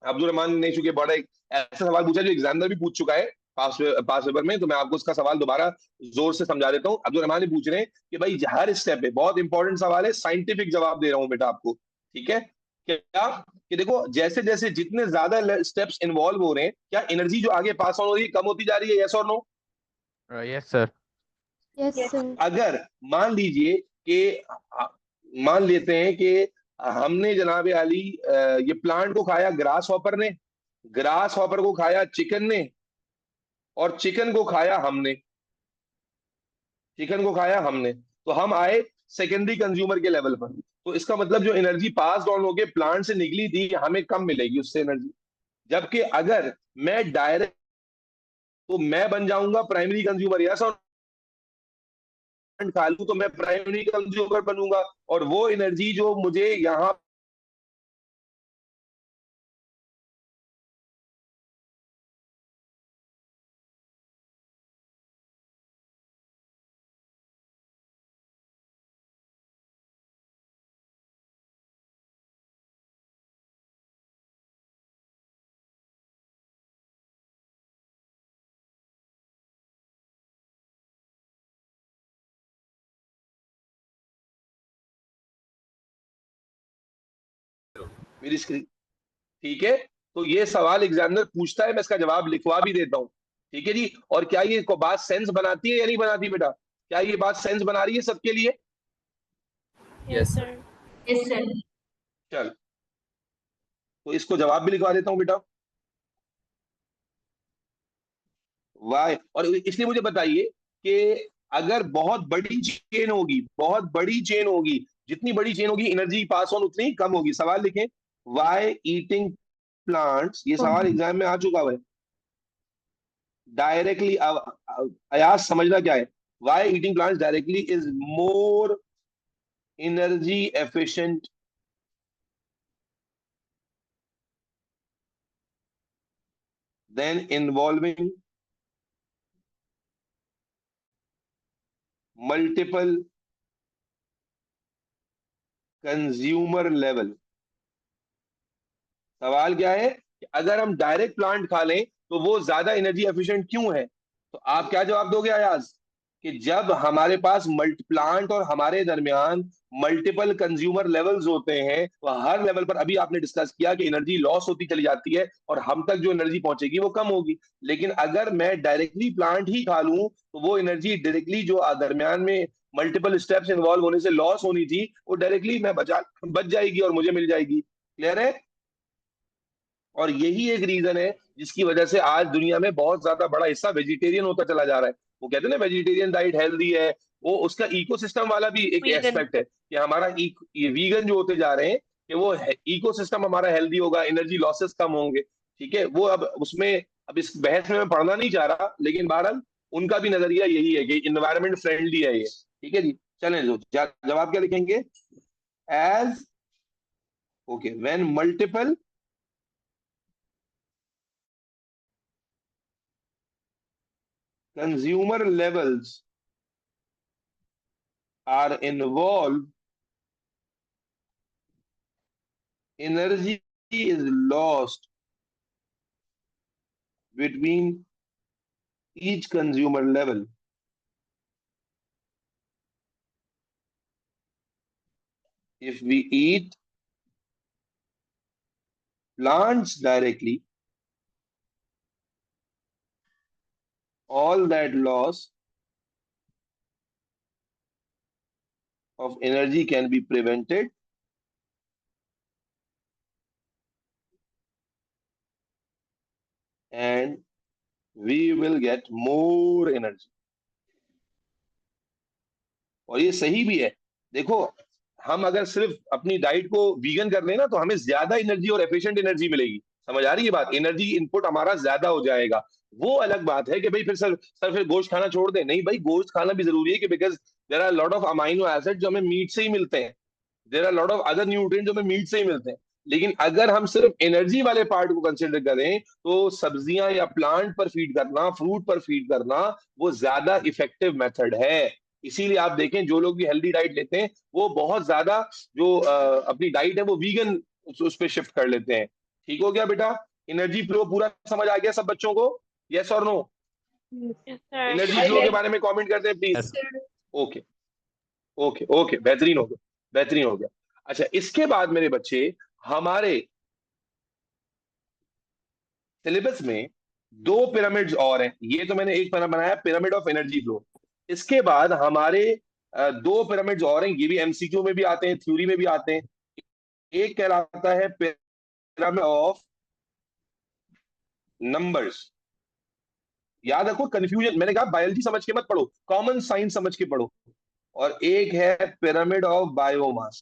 अब्दुल रहमान ने चूंकि बड़ा एक ऐसा सवाल पूछा जो एग्जामिनर भी पूछ चुका है पास पेपर में, तो मैं आपको उसका सवाल दोबारा जोर से समझा देता हूँ। अब्दुल रहमान ने पूछ रहे हैं कि भाई हर स्टेप पे, बहुत इंपॉर्टेंट सवाल है, साइंटिफिक जवाब दे रहा हूँ बेटा आपको, ठीक है? क्या कि देखो, जैसे जैसे जितने ज्यादा स्टेप्स इन्वॉल्व हो रहे हैं, क्या एनर्जी जो आगे पास ऑन हो रही है कम होती जा रही है, यस और no? Yes sir. Yes, sir. अगर मान लीजिए कि मान लेते हैं कि हमने जनाब आली ये प्लांट को खाया ग्रास हॉपर ने, ग्रास हॉपर को खाया चिकन ने, और चिकन को खाया हमने, चिकन को खाया हमने, तो हम आए सेकेंडरी कंज्यूमर के लेवल पर। तो इसका मतलब जो एनर्जी पास ऑन होके प्लांट से निकली थी, हमें कम मिलेगी उससे एनर्जी। जबकि अगर मैं डायरेक्ट, तो मैं बन जाऊंगा प्राइमरी कंज्यूमर, यस, और खा लूं तो मैं प्राइमरी कंज्यूमर बनूंगा, और वो एनर्जी जो मुझे यहाँ मेरी स्क्रीन, ठीक है? तो ये सवाल एग्जामिनर पूछता है, मैं इसका जवाब लिखवा भी देता हूँ, ठीक है जी? और क्या ये बात सेंस बनाती है या नहीं बनाती बेटा? क्या ये बात सेंस बना रही है सबके लिए? Yes, sir. Yes, sir. चल, तो इसको जवाब भी लिखवा देता हूँ बेटा। वाई, और इसलिए मुझे बताइए कि अगर बहुत बड़ी चेन होगी, बहुत बड़ी चेन होगी, जितनी बड़ी चेन होगी एनर्जी पास ऑन उतनी ही कम होगी। सवाल लिखें, वाई ईटिंग प्लांट्स, ये सवाल एग्जाम में आ चुका है डायरेक्टली। अयास समझना क्या है, why eating plants directly is more energy efficient than involving multiple consumer level. सवाल क्या है कि अगर हम डायरेक्ट प्लांट खा लें तो वो ज्यादा एनर्जी एफिशिएंट क्यों है? तो आप क्या जवाब दोगे अयाज? कि जब हमारे पास मल्टी प्लांट और हमारे दरमियान मल्टीपल कंज्यूमर लेवल्स होते हैं, तो हर लेवल पर अभी आपने डिस्कस किया कि एनर्जी लॉस होती चली जाती है और हम तक जो एनर्जी पहुंचेगी वो कम होगी। लेकिन अगर मैं डायरेक्टली प्लांट ही खा लूं तो वो एनर्जी डायरेक्टली जो दरमियान में मल्टीपल स्टेप्स इन्वॉल्व होने से लॉस होनी थी, वो डायरेक्टली मैं बच जाएगी और मुझे मिल जाएगी। क्लियर है? और यही एक रीजन है जिसकी वजह से आज दुनिया में बहुत ज्यादा बड़ा हिस्सा वेजिटेरियन होता चला जा रहा है। वो कहते हैं ना वेजिटेरियन डाइट हेल्दी है, वो उसका इकोसिस्टम वाला भी एक Vegan. एस्पेक्ट है कि हमारा ये वीगन जो होते जा रहे हैं कि वो इकोसिस्टम हमारा हेल्दी होगा, एनर्जी लॉसेस कम होंगे। ठीक है, वो अब उसमें, अब इस बहस में मैं पढ़ना नहीं चाह रहा, लेकिन बहरहाल उनका भी नजरिया यही है कि इन्वायरमेंट फ्रेंडली है ये। ठीक है जी, चलें जो जवाब क्या लिखेंगे? As, okay, when multiple consumer levels are involved, energy is lost between each consumer level. If we eat plants directly, all that loss of energy can be prevented, and we will get more energy. और ये सही भी है। देखो, हम अगर सिर्फ अपनी डाइट को वीगन कर लें ना तो हमें ज्यादा एनर्जी और एफिशिएंट एनर्जी मिलेगी। समझ आ रही है बात? एनर्जी इनपुट हमारा ज्यादा हो जाएगा। वो अलग बात है कि भाई फिर सर फिर गोश्त खाना छोड़ दें, नहीं भाई, गोश्त खाना भी जरूरी है कि because there are lot of amino acid जो हमें मीट से ही मिलते हैं, there are lot of other nutrient जो हमें मीट से ही मिलते हैं। लेकिन अगर हम सिर्फ एनर्जी वाले पार्ट को कंसिडर करें तो सब्जियां या प्लांट पर फीड करना, फ्रूट पर फीड करना, वो ज्यादा इफेक्टिव मेथड है। इसीलिए आप देखें जो लोग भी हेल्दी डाइट लेते हैं वो बहुत ज्यादा जो अपनी डाइट है वो वीगन उस पर शिफ्ट कर लेते हैं। ठीक हो गया बेटा? एनर्जी फ्लो पूरा समझ आ गया सब बच्चों को? यस और no? Yes, sir. Energy flow के बारे में कमेंट करते हैं please. Yes, sir. Okay okay okay, बेहतरीन हो गया, बेहतरीन हो गया। अच्छा, इसके बाद मेरे बच्चे हमारे सिलेबस में दो पिरामिड्स और हैं। ये तो मैंने एक बनाया पिरामिड ऑफ एनर्जी फ्लो। इसके बाद हमारे दो पिरामिड्स और हैं, ये भी एमसीक्यू में भी आते हैं, थ्योरी में भी आते हैं। एक कहलाता है पिरामिड ऑफ नंबर्स। याद रखो, कंफ्यूजन, मैंने कहा बायोलॉजी समझ के मत पढ़ो, कॉमन साइंस समझ के पढ़ो। और एक है pyramid of biomass.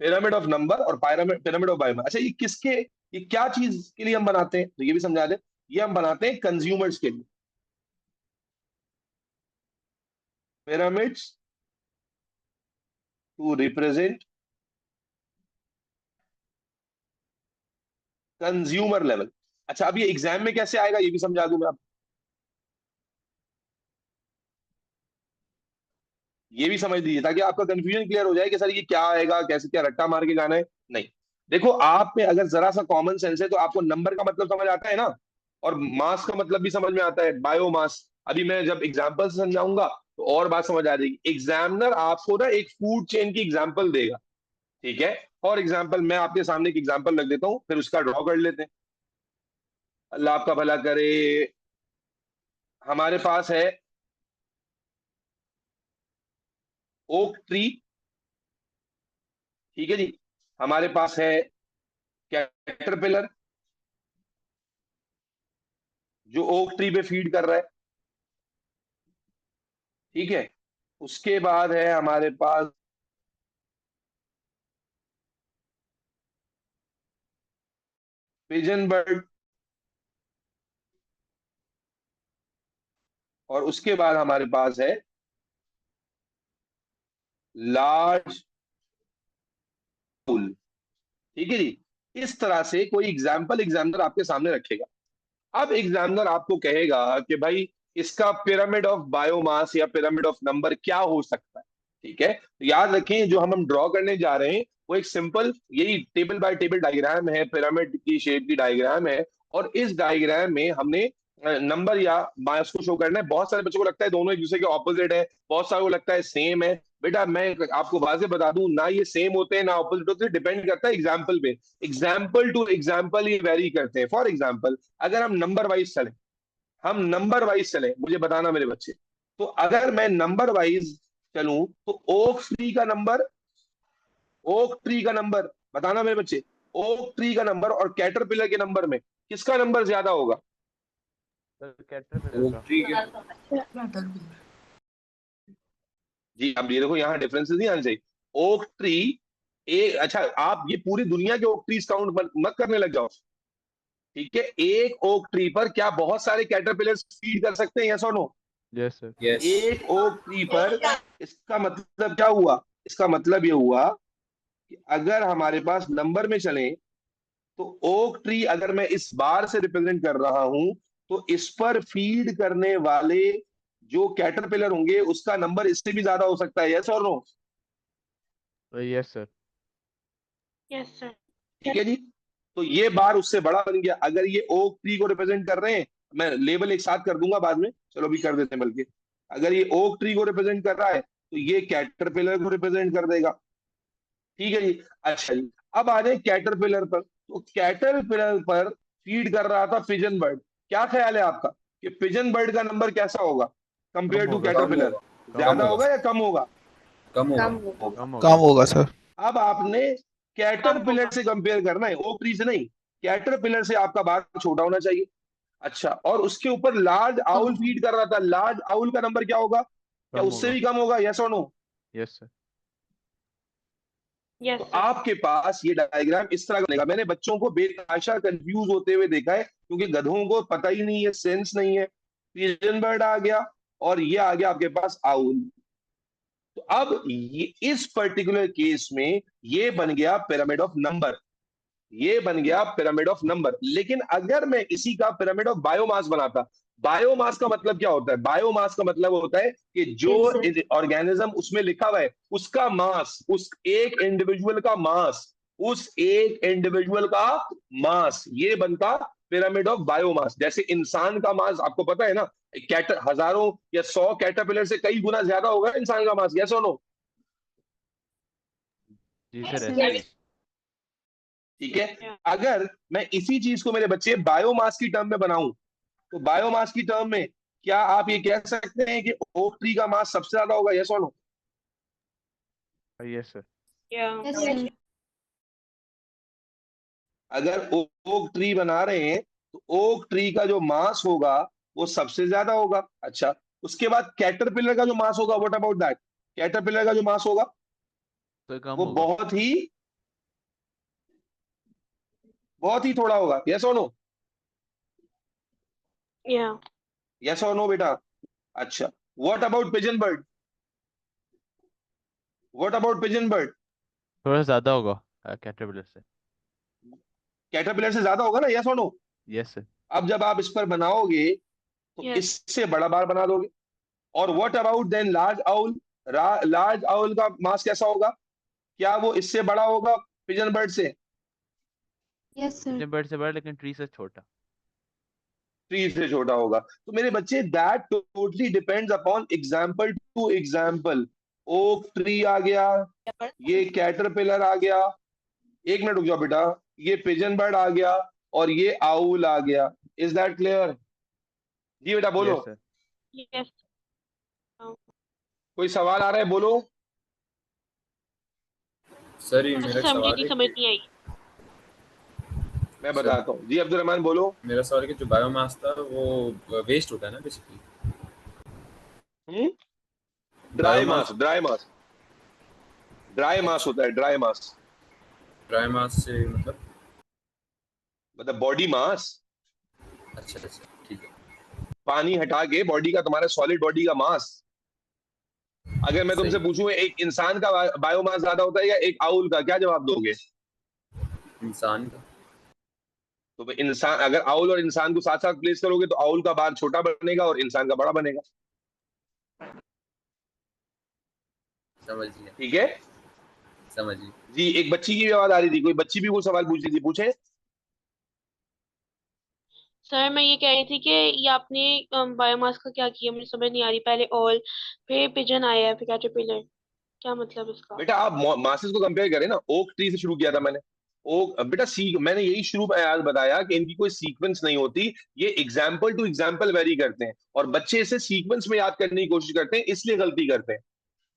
Pyramid of number और पिरामिड ऑफ बायोमास। अच्छा, ये क्या चीज के लिए हम बनाते हैं, तो ये भी समझा दे। ये हम बनाते हैं कंज्यूमर्स के लिए। Pyramids to represent consumer level. अच्छा, अब ये एग्जाम में कैसे आएगा ये भी समझा दूं मैं आपको। ये भी समझ लीजिए ताकि आपका कंफ्यूजन क्लियर हो जाए कि सर ये क्या आएगा, कैसे, क्या रट्टा मार के गाना है। नहीं, देखो, आप में अगर जरा सा कॉमन सेंस है तो आपको नंबर का मतलब समझ आता है ना, और मास का मतलब भी समझ में आता है, बायोमास। अभी मैं जब एग्जाम्पल से समझाऊंगा तो और बात समझ आ जाएगी। एग्जामिनर आपको ना एक फूड चेन की एग्जाम्पल देगा, ठीक है? फॉर एग्जाम्पल मैं आपके सामने एक एग्जाम्पल रख देता हूं, फिर उसका ड्रॉ कर लेते हैं। अल्लाह आपका भला करे। हमारे पास है ओक ट्री, ठीक है जी। हमारे पास है कैटरपिलर जो ओक ट्री पे फीड कर रहा है, ठीक है। उसके बाद है हमारे पास पिजन बर्ड, और उसके बाद हमारे पास है लार्ज फूल, ठीक है जी। इस तरह से कोई एग्जाम्पल आपके सामने रखेगा। अब एग्जामिनर आपको कहेगा कि भाई इसका पिरामिड ऑफ बायोमास या पिरामिड ऑफ नंबर क्या हो सकता है, ठीक है। तो याद रखें जो हम ड्रॉ करने जा रहे हैं वो एक सिंपल यही टेबल बाय टेबल डायग्राम है, पिरामिड की शेप की डायग्राम है। और इस डायग्राम में हमने नंबर या मास को शो करना है। बहुत सारे बच्चों को लगता है दोनों एक दूसरे के ऑपोजिट है, बहुत सारे को लगता है सेम है। बेटा मैं आपको वाजे बता दूं, ना ये सेम होते हैं ना ऑपोजिट होते हैं, डिपेंड करता है एग्जाम्पल पे। एग्जाम्पल टू एग्जाम्पल ये वेरी करते हैं। फॉर एग्जाम्पल अगर हम नंबर वाइज चले, मुझे बताना मेरे बच्चे, तो अगर मैं नंबर वाइज चलूं तो ओक ट्री का नंबर बताना मेरे बच्चे। ओक ट्री का नंबर और कैटरपिलर के नंबर में किसका नंबर ज्यादा होगा? कैटरपिलर का। ठीक है। जी, अब ये देखो यहाँ डिफरेंसेस नहीं आने चाहिए। ओक ट्री एक, अच्छा आप ये पूरी दुनिया के ओक ट्रीज काउंट मत करने लग जाओ, ठीक है। एक ओक ट्री पर क्या बहुत सारे कैटरपिलर्स फीड कर सकते हैं, यस और नो? Yes sir. यस। एक ओक ट्री पर, इसका मतलब क्या हुआ? इसका मतलब ये हुआ कि अगर हमारे पास नंबर में चले तो ओक ट्री अगर मैं इस बार से रिप्रेजेंट कर रहा हूं तो इस पर फीड करने वाले जो कैटरपिलर होंगे उसका नंबर इससे भी ज्यादा हो सकता है, यस और no? Yes sir. Yes, sir. ठीक है जी। तो ये बार उससे बड़ा बन गया। अगर ये ओक ट्री को रिप्रेजेंट कर रहे हैं, मैं लेबल एक साथ कर दूंगा बाद में, चलो अभी कर देते हैं बल्कि। अगर ये ओक ट्री को रिप्रेजेंट कर रहा है तो ये कैटरपिलर को रिप्रेजेंट कर देगा, ठीक है जी। अच्छा जी, अब आ जाए कैटरपिलर पर। तो कैटरपिलर पर फीड कर रहा था पिजन बर्ड। क्या ख्याल है आपका कि पिजन बर्ड का नंबर कैसा होगा कंपेयर टू होगा। कैटरपिलर? ज्यादा होगा या कम होगा? कम होगा। कम कम होगा सर। अब आपने कैटरपिलर से कंपेयर करना है, ओक ट्री से नहीं। कैटरपिलर से आपका बाग छोटा होना चाहिए। अच्छा, और उसके ऊपर लार्ज आउल फीड कर रहा था। लार्ज आउल का नंबर क्या होगा? क्या कम उससे होगा। भी कम होगा, यस और नो? Yes sir. Yes, तो sir. आपके पास ये डायग्राम इस तरह का बनेगा। मैंने बच्चों को बेतहाशा कंफ्यूज होते हुए देखा है, क्योंकि गधों को पता ही नहीं है, सेंस नहीं है। पिजन बर्ड आ गया और ये आ गया आपके पास आउल। तो अब ये इस पर्टिकुलर केस में ये बन गया पिरामिड ऑफ नंबर, ये बन गया पिरामिड ऑफ नंबर। लेकिन अगर मैं इसी का पिरामिड ऑफ बायोमास बनाता, बायोमास का मतलब क्या होता है? बायोमास का मतलब होता है कि जो ऑर्गेनिज्म उसमें लिखा हुआ है उसका मास, उस एक इंडिविजुअल का मास, उस एक इंडिविजुअल का मास, ये बनता पिरामिड ऑफ बायोमास। जैसे इंसान का मास आपको पता है ना, हजारों या 100 कैटरपिलर से कई गुना ज्यादा होगा इंसान का मास, यस और नो? जी Yes, सर, sir. ऐसे ही। ठीक है। Yeah. अगर मैं इसी चीज को मेरे बच्चे बायोमास की टर्म में बनाऊं, तो बायोमास की टर्म में क्या आप ये कह सकते हैं कि ओक ट्री का मास सबसे ज्यादा होगा, यस और no? Yes sir. Yeah. Yes, sir. अगर ओक ट्री बना रहे हैं तो ओक ट्री का जो मास होगा वो सबसे ज्यादा होगा। अच्छा, उसके बाद कैटरपिलर का जो मास होगा, व्हाट अबाउट दैट? कैटरपिलर का जो मास होगा तो कम वो होगा। बहुत ही थोड़ा होगा, यस और नो? Yeah. यस और नो बेटा? अच्छा, what about pigeon bird? What about pigeon bird? थोड़ा ज्यादा होगा कैटरपिलर से। कैटरपिलर से ज्यादा होगा ना, यस और नो? Yes sir. अब जब आप इस पर बनाओगे तो Yes. इससे बड़ा बार बना दोगे। और what about then large owl? Large owl का मास कैसा होगा? क्या वो इससे बड़ा होगा पिजन बर्ड से? Yes, sir. पिजन बर्ड से बड़ा, लेकिन ट्री से छोटा। ट्री से छोटा होगा। तो मेरे बच्चे that totally depends upon example to example. Oak tree आ गया, ये कैटरपिलर आ गया, एक मिनट रुक जाओ बेटा, ये पिजन बर्ड आ गया और ये आउल आ गया। Is that clear? जी बेटा बोलो। Yes sir. Yes. Oh. कोई सवाल आ रहा है, बोलो। सर ये अच्छा, मेरा सर मुझे सवाल नहीं है समझ कि नहीं आई। मैं सर बताता हूँ जी, अब्दुल रहमान बोलो। मेरा सवाल है कि जो बायोमास था वो वेस्ट होता है ना बेसिकली। ड्राई बायोमास मास, ड्राई मास, ड्राई मास होता है, ड्राई मास ड्राई मास से मतलब बॉडी मास। अच्छा अच्छा ठीक है। पानी हटा के बॉडी का, तुम्हारे सॉलिड बॉडी का मास। अगर मैं तुमसे सही। पूछूं एक इंसान का बायोमास ज्यादा होता है या एक आउल का, क्या जवाब दोगे? इंसान का। तो इंसान, अगर आउल और इंसान को साथ साथ प्लेस करोगे तो आउल का बार छोटा बनेगा और इंसान का बड़ा बनेगा। समझ लिया। ठीक है समझ लिया। जी। एक बच्ची की भी आवाज आ रही थी, कोई बच्ची भी वो सवाल पूछ रही थी, पूछे। सर मैं ये कह रही थी कि ये आपने बायोमास का क्या किया, मुझे समझ नहीं आ रही। पहले ऑल, फिर पिजन आया है, फिर कैटरपिलर, क्या मतलब इसका? बेटा आप मासेस को कंपेयर करें ना, ओक ट्री से शुरू किया था मैंने। ओक बेटा मैंने यही शुरू में आज बताया कि इनकी कोई सीक्वेंस नहीं होती, ये एग्जाम्पल टू एग्जाम्पल वेरी करते हैं और बच्चे इसे सीक्वेंस में याद करने की कोशिश करते हैं, इसलिए गलती करते हैं।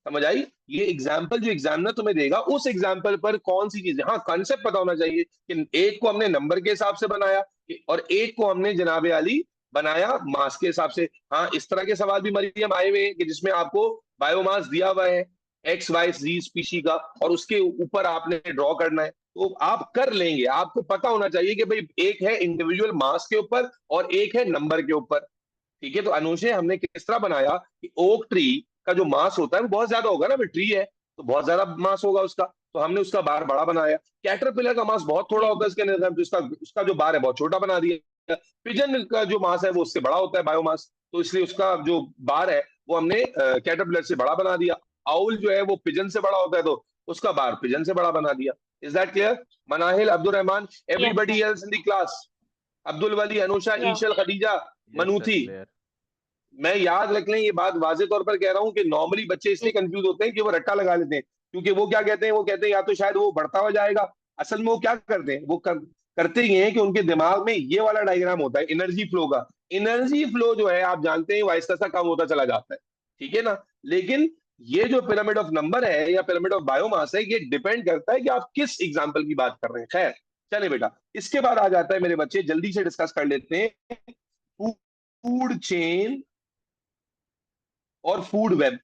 समझ आई? ये एग्जाम्पल जो एग्जामिनर तुम्हें देगा, उस एग्जाम्पल पर कौन सी चीज, हाँ कंसेप्ट पता होना चाहिए कि एक को हमने नंबर के हिसाब से बनाया और एक को हमने जनाबे अली बनाया मास के हिसाब से। हाँ, इस तरह के सवाल भी मरियम आए हुए हैं कि जिसमें आपको बायोमास दिया हुआ है एक्स वाई जी स्पीशी का और उसके ऊपर आपने ड्रॉ करना है, तो आप कर लेंगे। आपको पता होना चाहिए कि भाई एक है इंडिविजुअल मास के ऊपर और एक है नंबर के ऊपर। ठीक है, तो अनुशे हमने किस तरह बनाया कि ओक ट्री का जो मास होता है वो बहुत ज्यादा होगा ना, ट्री है तो बहुत ज्यादा मास होगा उसका, तो हमने उसका बार बड़ा बनाया। कैटरपिलर का मास बहुत थोड़ा होता है इसके अंदर, तो उसका उसका जो बार है बहुत छोटा बना दिया। पिजन का जो मास है वो उससे बड़ा होता है बायोमास, तो इसलिए उसका जो बार है वो हमने कैटरपिलर से बड़ा बना दिया। आउल जो है वो पिजन से बड़ा होता है तो उसका बार पिजन से बड़ा बना दिया। Is that clear? Manahil, Abdul Rahman, Yes, everybody sir. Else in the class, Abdul Wali, Anusha, Yeah. Eshal, Khadija, yes sir, Manuthi. Clear. मैं याद रख लें, ये बात वाजे तौर पर कह रहा हूं कि नॉर्मली बच्चे इसलिए कंफ्यूज होते हैं कि वो रट्टा लगा लेते हैं, क्योंकि वो क्या कहते हैं, वो कहते हैं या तो शायद वो बढ़ता हुआ जाएगा। असल में वो क्या करते हैं, वो करते ही हैं कि उनके दिमाग में ये वाला डायग्राम होता है एनर्जी फ्लो का। एनर्जी फ्लो जो है आप जानते हैं वो आहिस्ता सा कम होता चला जाता है, ठीक है ना। लेकिन ये जो पिरामिड ऑफ नंबर है या पिरामिड ऑफ बायोमास है, ये डिपेंड करता है कि आप किस एग्जाम्पल की बात कर रहे हैं। खैर चले बेटा, इसके बाद आ जाता है मेरे बच्चे, जल्दी से डिस्कस कर लेते हैं फूड चेन और फूड वेब।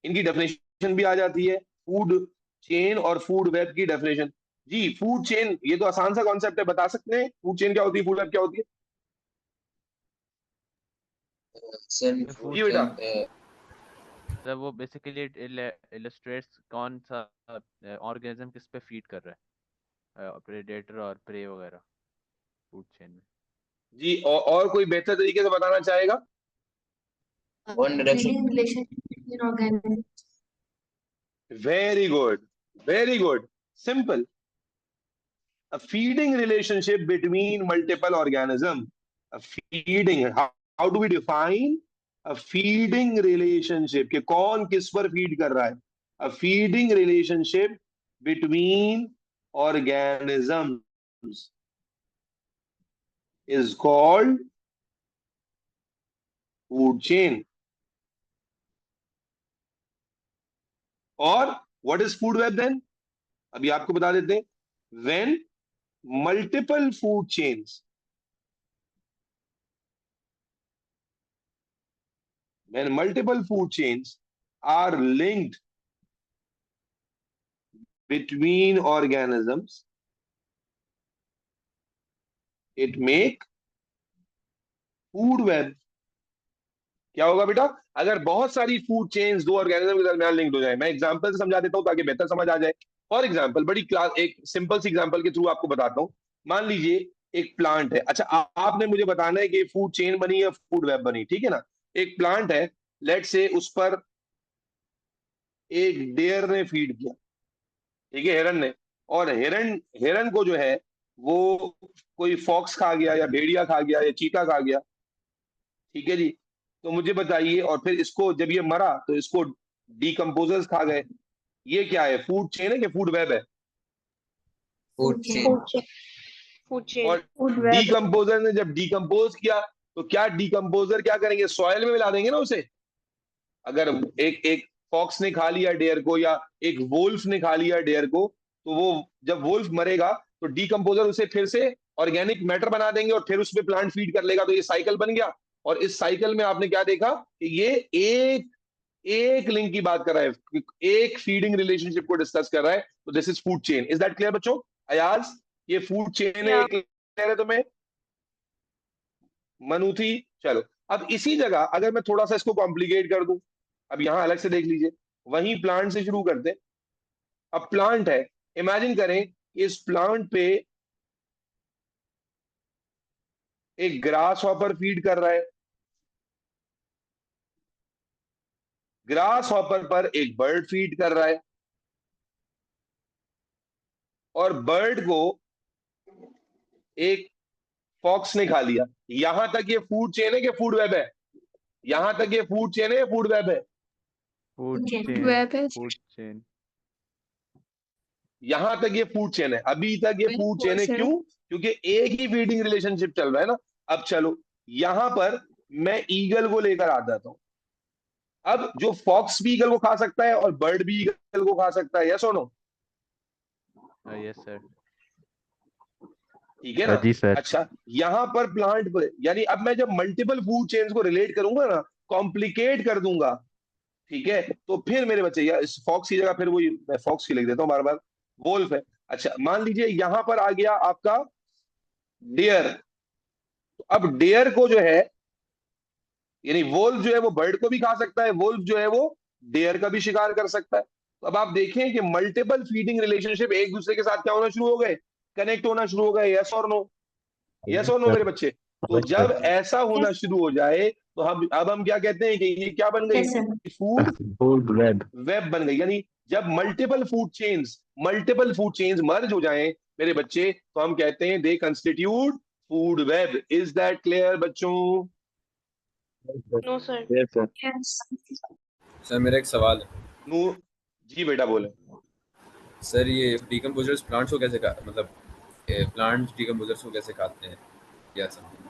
इनकी डेफिनेशन भी आ जाती है। फूड चेन और फूड वेब की डेफिनेशन। जी फूड चेन, ये तो आसान सा कॉन्सेप्ट है, बता सकते हैं फूड चेन क्या होती है, फूड वेब क्या होती है? सर ये फूड जी बेटा। चेन सर वो बेसिकली इलस्ट्रेट्स कौन सा ऑर्गेनिज्म किस पे फीड कर रहा है, प्रेडेटर और प्रे वगैरह फूड चेन में। जी और कोई बेहतर तरीके से बताना चाहेगा? One direction feeding relationship between organisms. Very good, very good, simple. A feeding relationship between multiple organism. A feeding, how do we define a feeding relationship? कि कौन किस पर फीड कर रहा है? A feeding relationship between organisms is called food chain. और what is food web then? अभी आपको बता देते हैं। When multiple food chains, when multiple food chains are linked between organisms, it make food web. क्या होगा बेटा? अगर बहुत सारी फूड चेन्स दो ऑर्गेनिज्म के दरमियान लिंक्ड हो जाए, मैं एग्जांपल से समझा देता हूं ताकि बेहतर समझ आ जाए। फॉर एग्जांपल, बड़ी क्लास एक सिंपल सी एग्जांपल के थ्रू आपको बताता हूं। मान लीजिए एक प्लांट है, अच्छा आपने मुझे बताना है कि फूड चेन बनी या फूड वेब बनी, ठीक है ना? एक प्लांट है, लेट से उस पर एक डेयर ने फीड किया, ठीक है, हिरन ने, और हिरन हिरन को जो है वो कोई फॉक्स खा गया या भेड़िया खा गया या चीता खा गया, ठीक है जी। तो मुझे बताइए, और फिर इसको जब ये मरा तो इसको डिकम्पोजर्स खा गए। ये क्या है, फूड चेन है कि फूड वेब है? Food chain food chain, food chain. और Food web. डिकम्पोजर ने जब डिकम्पोज किया तो क्या डिकम्पोजर क्या करेंगे, सॉइल में मिला देंगे ना उसे। अगर एक एक फॉक्स ने खा लिया डेयर को या एक वोल्फ ने खा लिया डेयर को, तो वो जब वोल्फ मरेगा तो डिकम्पोजर उसे फिर से ऑर्गेनिक मैटर बना देंगे और फिर उसमें प्लांट फीड कर लेगा, तो ये साइकिल बन गया। और इस साइकिल में आपने क्या देखा कि ये एक एक लिंक की बात कर रहा है, एक फीडिंग रिलेशनशिप को डिस्कस कर रहा है, तो this is food chain. Is that clear बच्चों? अयाज, ये फूड चेन है, या क्लियर है तुम्हें? मनुथी, चलो। अब इसी जगह अगर मैं थोड़ा सा इसको कॉम्प्लिकेट कर दूं, अब यहां अलग से देख लीजिए, वहीं प्लांट से शुरू करते हैं। अब प्लांट है, इमेजिन करें इस प्लांट पे एक ग्रास हॉपर फीड कर रहा है, ग्रास हॉपर पर एक बर्ड फीड कर रहा है, और बर्ड को एक फॉक्स ने खा लिया। यहां तक ये फूड चेन है कि फूड वेब है? यहां तक ये फूड चेन है या फूड वेब है? फूड Food चेन, web है। Food chain. यहां तक ये फूड चेन है, अभी तक ये फूड चेन है। sir. क्यों? क्योंकि एक ही फीडिंग रिलेशनशिप चल रहा है ना। अब चलो यहां पर मैं ईगल को लेकर आ जाता हूं। अब जो फॉक्स भी ईगल को खा सकता है और बर्ड भी ईगल को खा सकता है, यस और नो? Yes sir. ठीक है ना? जी सर। अच्छा, यहां पर प्लांट पर, यानी अब मैं जब मल्टीपल फूड चेन्स को रिलेट करूंगा ना, कॉम्प्लिकेट कर दूंगा, ठीक है, तो फिर मेरे बच्चे, या इस फॉक्स की जगह फिर वही मैं फॉक्स की लिख देता हूं बार बार, वोल्फ है। अच्छा मान लीजिए यहां पर आ गया आपका डेयर, तो अब डेयर को जो है, यानी वोल्फ जो है वो बर्ड को भी खा सकता है, वोल्फ जो है वो डेयर का भी शिकार कर सकता है। तो अब आप देखें कि मल्टीपल फीडिंग रिलेशनशिप एक दूसरे के साथ क्या होना शुरू हो गए, कनेक्ट होना शुरू हो गए, यस और नो? यस और नो मेरे बच्चे? तो जब ऐसा होना शुरू हो जाए तो हम क्या कहते हैं कि ये क्या बन गई, Yes, sir. फूड वेब बन गई। यानी जब मल्टीपल फूड चेन्स मर्ज हो जाएं मेरे बच्चे, तो हम कहते हैं they constitute food web. Is that clear बच्चों? No sir. Yes. सर मेरा एक सवाल है। नू जी बेटा बोले। सर ये डिकम्पोजर्स प्लांट्स को कैसे मतलब प्लांट्स डिकम्पोजर्स को कैसे खाते हैं या समथिंग?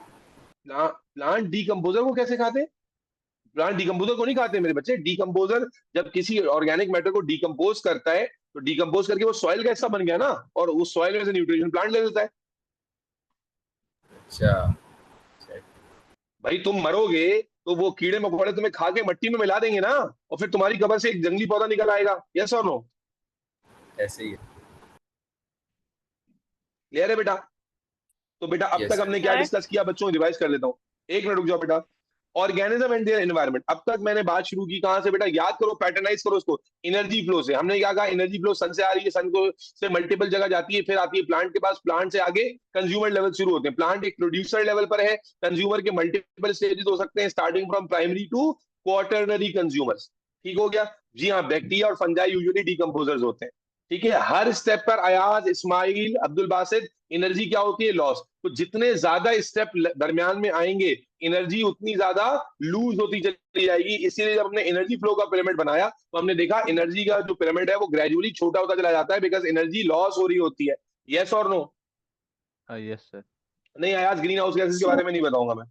प्लांट डीकम्पोजर को कैसे खाते? प्लांट डीकम्पोजर को नहीं खाते मेरे बच्चे। डीकम्पोजर जब किसी ऑर्गेनिक मैटर को डीकम्पोज करता है तो डीकम्पोज करके वो सॉइल का हिस्सा बन गया ना, और उस सॉइल में से न्यूट्रिशन प्लांट ले लेता है। अच्छा भाई तुम मरोगे तो वो कीड़े मकोड़े तुम्हें खा के मट्टी में मिला देंगे ना, और फिर तुम्हारी कब्र से एक जंगली पौधा निकल आएगा, यस और नो? ऐसे ही है। क्लियर है बेटा? तो बेटा अब Yes, तक sir. हमने क्या सर डिस्कस किया बच्चों, रिवाइज कर लेता हूँ। एक मिनट रुक जाओ बेटा। ऑर्गेनिज्म एंड देयर एनवायरनमेंट, अब तक मैंने बात शुरू की कहां से बेटा, याद करो, पैटर्नाइज करो उसको। एनर्जी फ्लो से हमने क्या कहा, एनर्जी फ्लो सन से आ रही है, सन को से मल्टीपल जगह जाती है, फिर आती है प्लांट के पास, प्लांट से आगे कंज्यूमर लेवल शुरू होते हैं। प्लांट एक प्रोड्यूसर लेवल पर है, कंज्यूमर के मल्टीपल स्टेजेस हो सकते हैं, starting from primary to quaternary consumers. ठीक हो गया जी? हाँ, बैक्टीरिया और फंजाई यूजुअली डिकम्पोजर्स होते हैं। ठीक है, हर स्टेप पर अयाज, इस्माइल, अब्दुल बासित, एनर्जी क्या होती है, लॉस। तो जितने ज्यादा स्टेप दरमियान में आएंगे, एनर्जी उतनी ज्यादा लूज होती चली जाएगी। इसीलिए जब हमने एनर्जी फ्लो का पिरामिड बनाया तो हमने देखा एनर्जी का जो पिरामिड है वो ग्रेजुअली छोटा होता चला जाता है, बिकॉज एनर्जी लॉस हो रही होती है। यस और नो? Yes sir. नहीं आयाज, ग्रीन हाउस गैसेस के बारे में नहीं बताऊंगा मैं।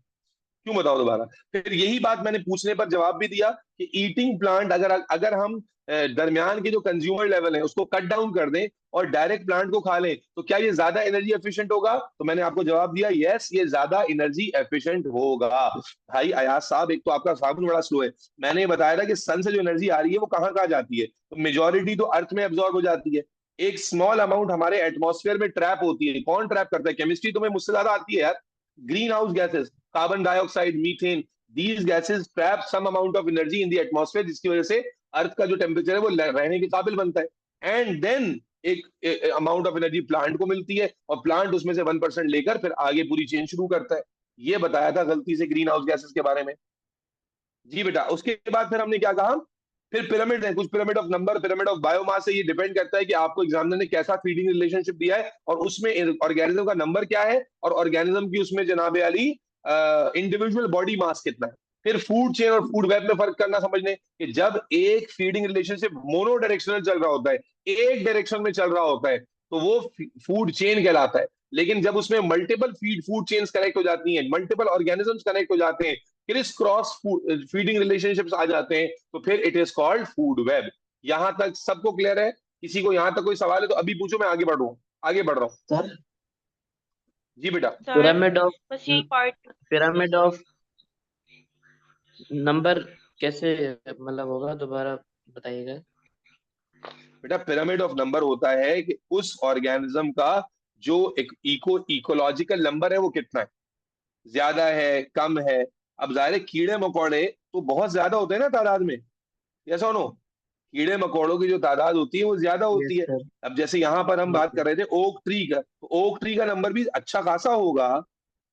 क्यों बताओ दोबारा? फिर यही बात मैंने पूछने पर जवाब भी दिया कि ईटिंग प्लांट अगर अगर हम दरमियान के जो कंज्यूमर लेवल है उसको कट डाउन कर दें और डायरेक्ट प्लांट को खा लें तो क्या ये ज्यादा एनर्जी एफिशिएंट होगा? तो मैंने आपको जवाब दिया, यस, ये ज्यादा एनर्जी एफिशिएंट होगा। भाई अयाज साहब, एक तो आपका साबुन बड़ा स्लो है। मैंने बताया था कि सन से जो एनर्जी आ रही है वो कहाँ कहाँ जाती है, तो मेजोरिटी तो अर्थ में एब्जॉर्ब हो जाती है, एक स्मॉल अमाउंट हमारे एटमॉस्फेयर में ट्रैप होती है। कौन ट्रैप करता है? केमिस्ट्री तुम्हें मुझसे ज्यादा आती है यार। Green house gases, carbon dioxide, methane, these gases trap some amount of energy in the atmosphere, जिसकी वजह से अर्थ का जो टेम्परेचर है वो रहने के काबिल बनता है। एंड देन एक अमाउंट ऑफ एनर्जी प्लांट को मिलती है और प्लांट उसमें से 1% लेकर फिर आगे पूरी चेन शुरू करता है। ये बताया था गलती से ग्रीन हाउस गैसेस के बारे में। जी बेटा, उसके बाद फिर हमने क्या कहा, फिर पिरामिड है, कुछ pyramid of number, pyramid of biomass है। ये डिपेंड करता है कि आपको एग्जामिनर ने कैसा फीडिंग रिलेशनशिप दिया है और उसमें ऑर्गेनिज्म का नंबर क्या है और ऑर्गेनिज्म की उसमें जनाबे अली इंडिविजुअल बॉडी मास कितना है। फिर फूड चेन और फूड वेब में फर्क करना समझने कि जब एक फीडिंग रिलेशनशिप मोनो डायरेक्शनल चल रहा होता है, एक डायरेक्शन में चल रहा होता है, तो वो फूड चेन कहलाता है। लेकिन जब उसमें मल्टीपल फूड चेन्स कनेक्ट हो जाती हैं, मल्टीपल ऑर्गेनिजम्स कनेक्ट हो जाते हैं, क्रिस क्रॉस फीडिंग रिलेशनशिप्स आ जाते हैं, तो फिर it is called food web. यहां तक सबको क्लियर है? किसी को यहां तक कोई सवाल है तो अभी पूछो, मैं आगे बढ़ रहा हूँ, आगे बढ़ रहा हूँ। सर जी बेटा। सर पिरामिड ऑफ बस यही पार्ट। पिरामिड ऑफ नंबर कैसे मतलब होगा, दोबारा बताइएगा। बेटा पिरामिड ऑफ नंबर होता है कि उस ऑर्गेनिज्म का जो एक इकोलॉजिकल नंबर है वो कितना है, ज्यादा है, कम है। अब जाहिर है कीड़े मकोड़े तो बहुत ज्यादा होते हैं ना तादाद में, ऐसा हो नो? कीड़े मकोड़ों की जो तादाद होती है वो ज्यादा यस होती है। सर। अब जैसे यहाँ पर हम बात ओके। कर रहे थे ओक ट्री का, तो ओक ट्री का नंबर भी अच्छा खासा होगा,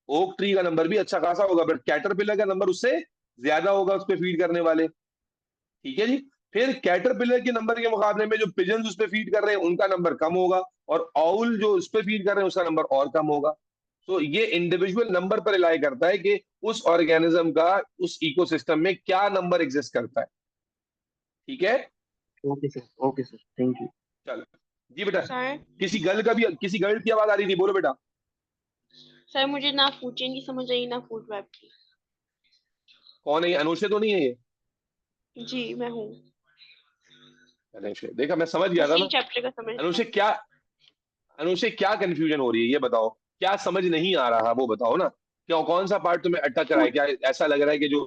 ओक ट्री का नंबर भी अच्छा खासा होगा, बट कैटरपिलर का नंबर उससे ज्यादा होगा उस पर फीड करने वाले। ठीक है जी? फिर कैटरपिलर के नंबर के मुकाबले में जो पिजन्स उस पर फीड कर रहे हैं उनका नंबर कम होगा, और आउल जो उस पर फीड कर रहे हैं उसका नंबर और कम होगा। तो ये इंडिविजुअल नंबर पर रिलाई करता है कि उस ऑर्गेनिज्म का उस इकोसिस्टम में क्या नंबर एग्जिस्ट करता है। ठीक है? Okay sir, okay sir, thank you. चलो जी बेटा। सर किसी गर्ल की आवाज आ रही थी, बोलो बेटा। सर मुझे ना फूड चेन की समझ आई ना फूड वेब की। कौन है ये? अनुषे तो नहीं है ये? जी मैं हूँ। अनुषे, देखा मैं समझ गया बस था यही ना। चैप्टर का समझ अनुषे था। क्या, अनुषे क्या कंफ्यूजन हो रही है ये बताओ, क्या समझ नहीं आ रहा वो बताओ ना। क्या कौन सा पार्ट तुम्हें अटक रहा है, फूड क्या ऐसा लग रहा है कि जो,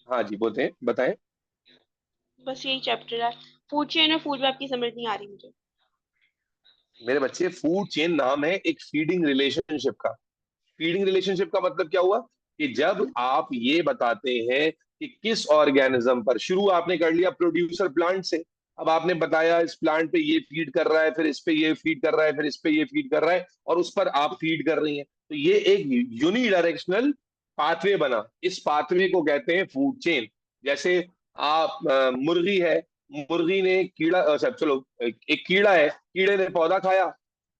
हाँ जी बोलते हैं, बताएं। बस यही चैप्टर है। फूड चेन और फूड वेब की समझ नहीं आ रही मुझे। मेरे बच्चे, फूड चेन नाम है एक फीडिंग रिलेशनशिप का। फीडिंग रिलेशनशिप का मतलब क्या हुआ कि जब आप ये बताते हैं कि किस ऑर्गेनिज्म पर, शुरू आपने कर लिया प्रोड्यूसर प्लांट से, अब आपने बताया इस प्लांट पे ये फीड कर रहा है, फिर इस पे ये फीड कर रहा है, फिर इस पे ये फीड कर रहा है, और उस पर आप फीड कर रही हैं, तो ये एक यूनिडायरेक्शनल पाथवे बना। इस पाथवे को कहते हैं फूड चेन। जैसे आप मुर्गी है, मुर्गी ने कीड़ा चलो एक कीड़ा है, कीड़े ने पौधा खाया,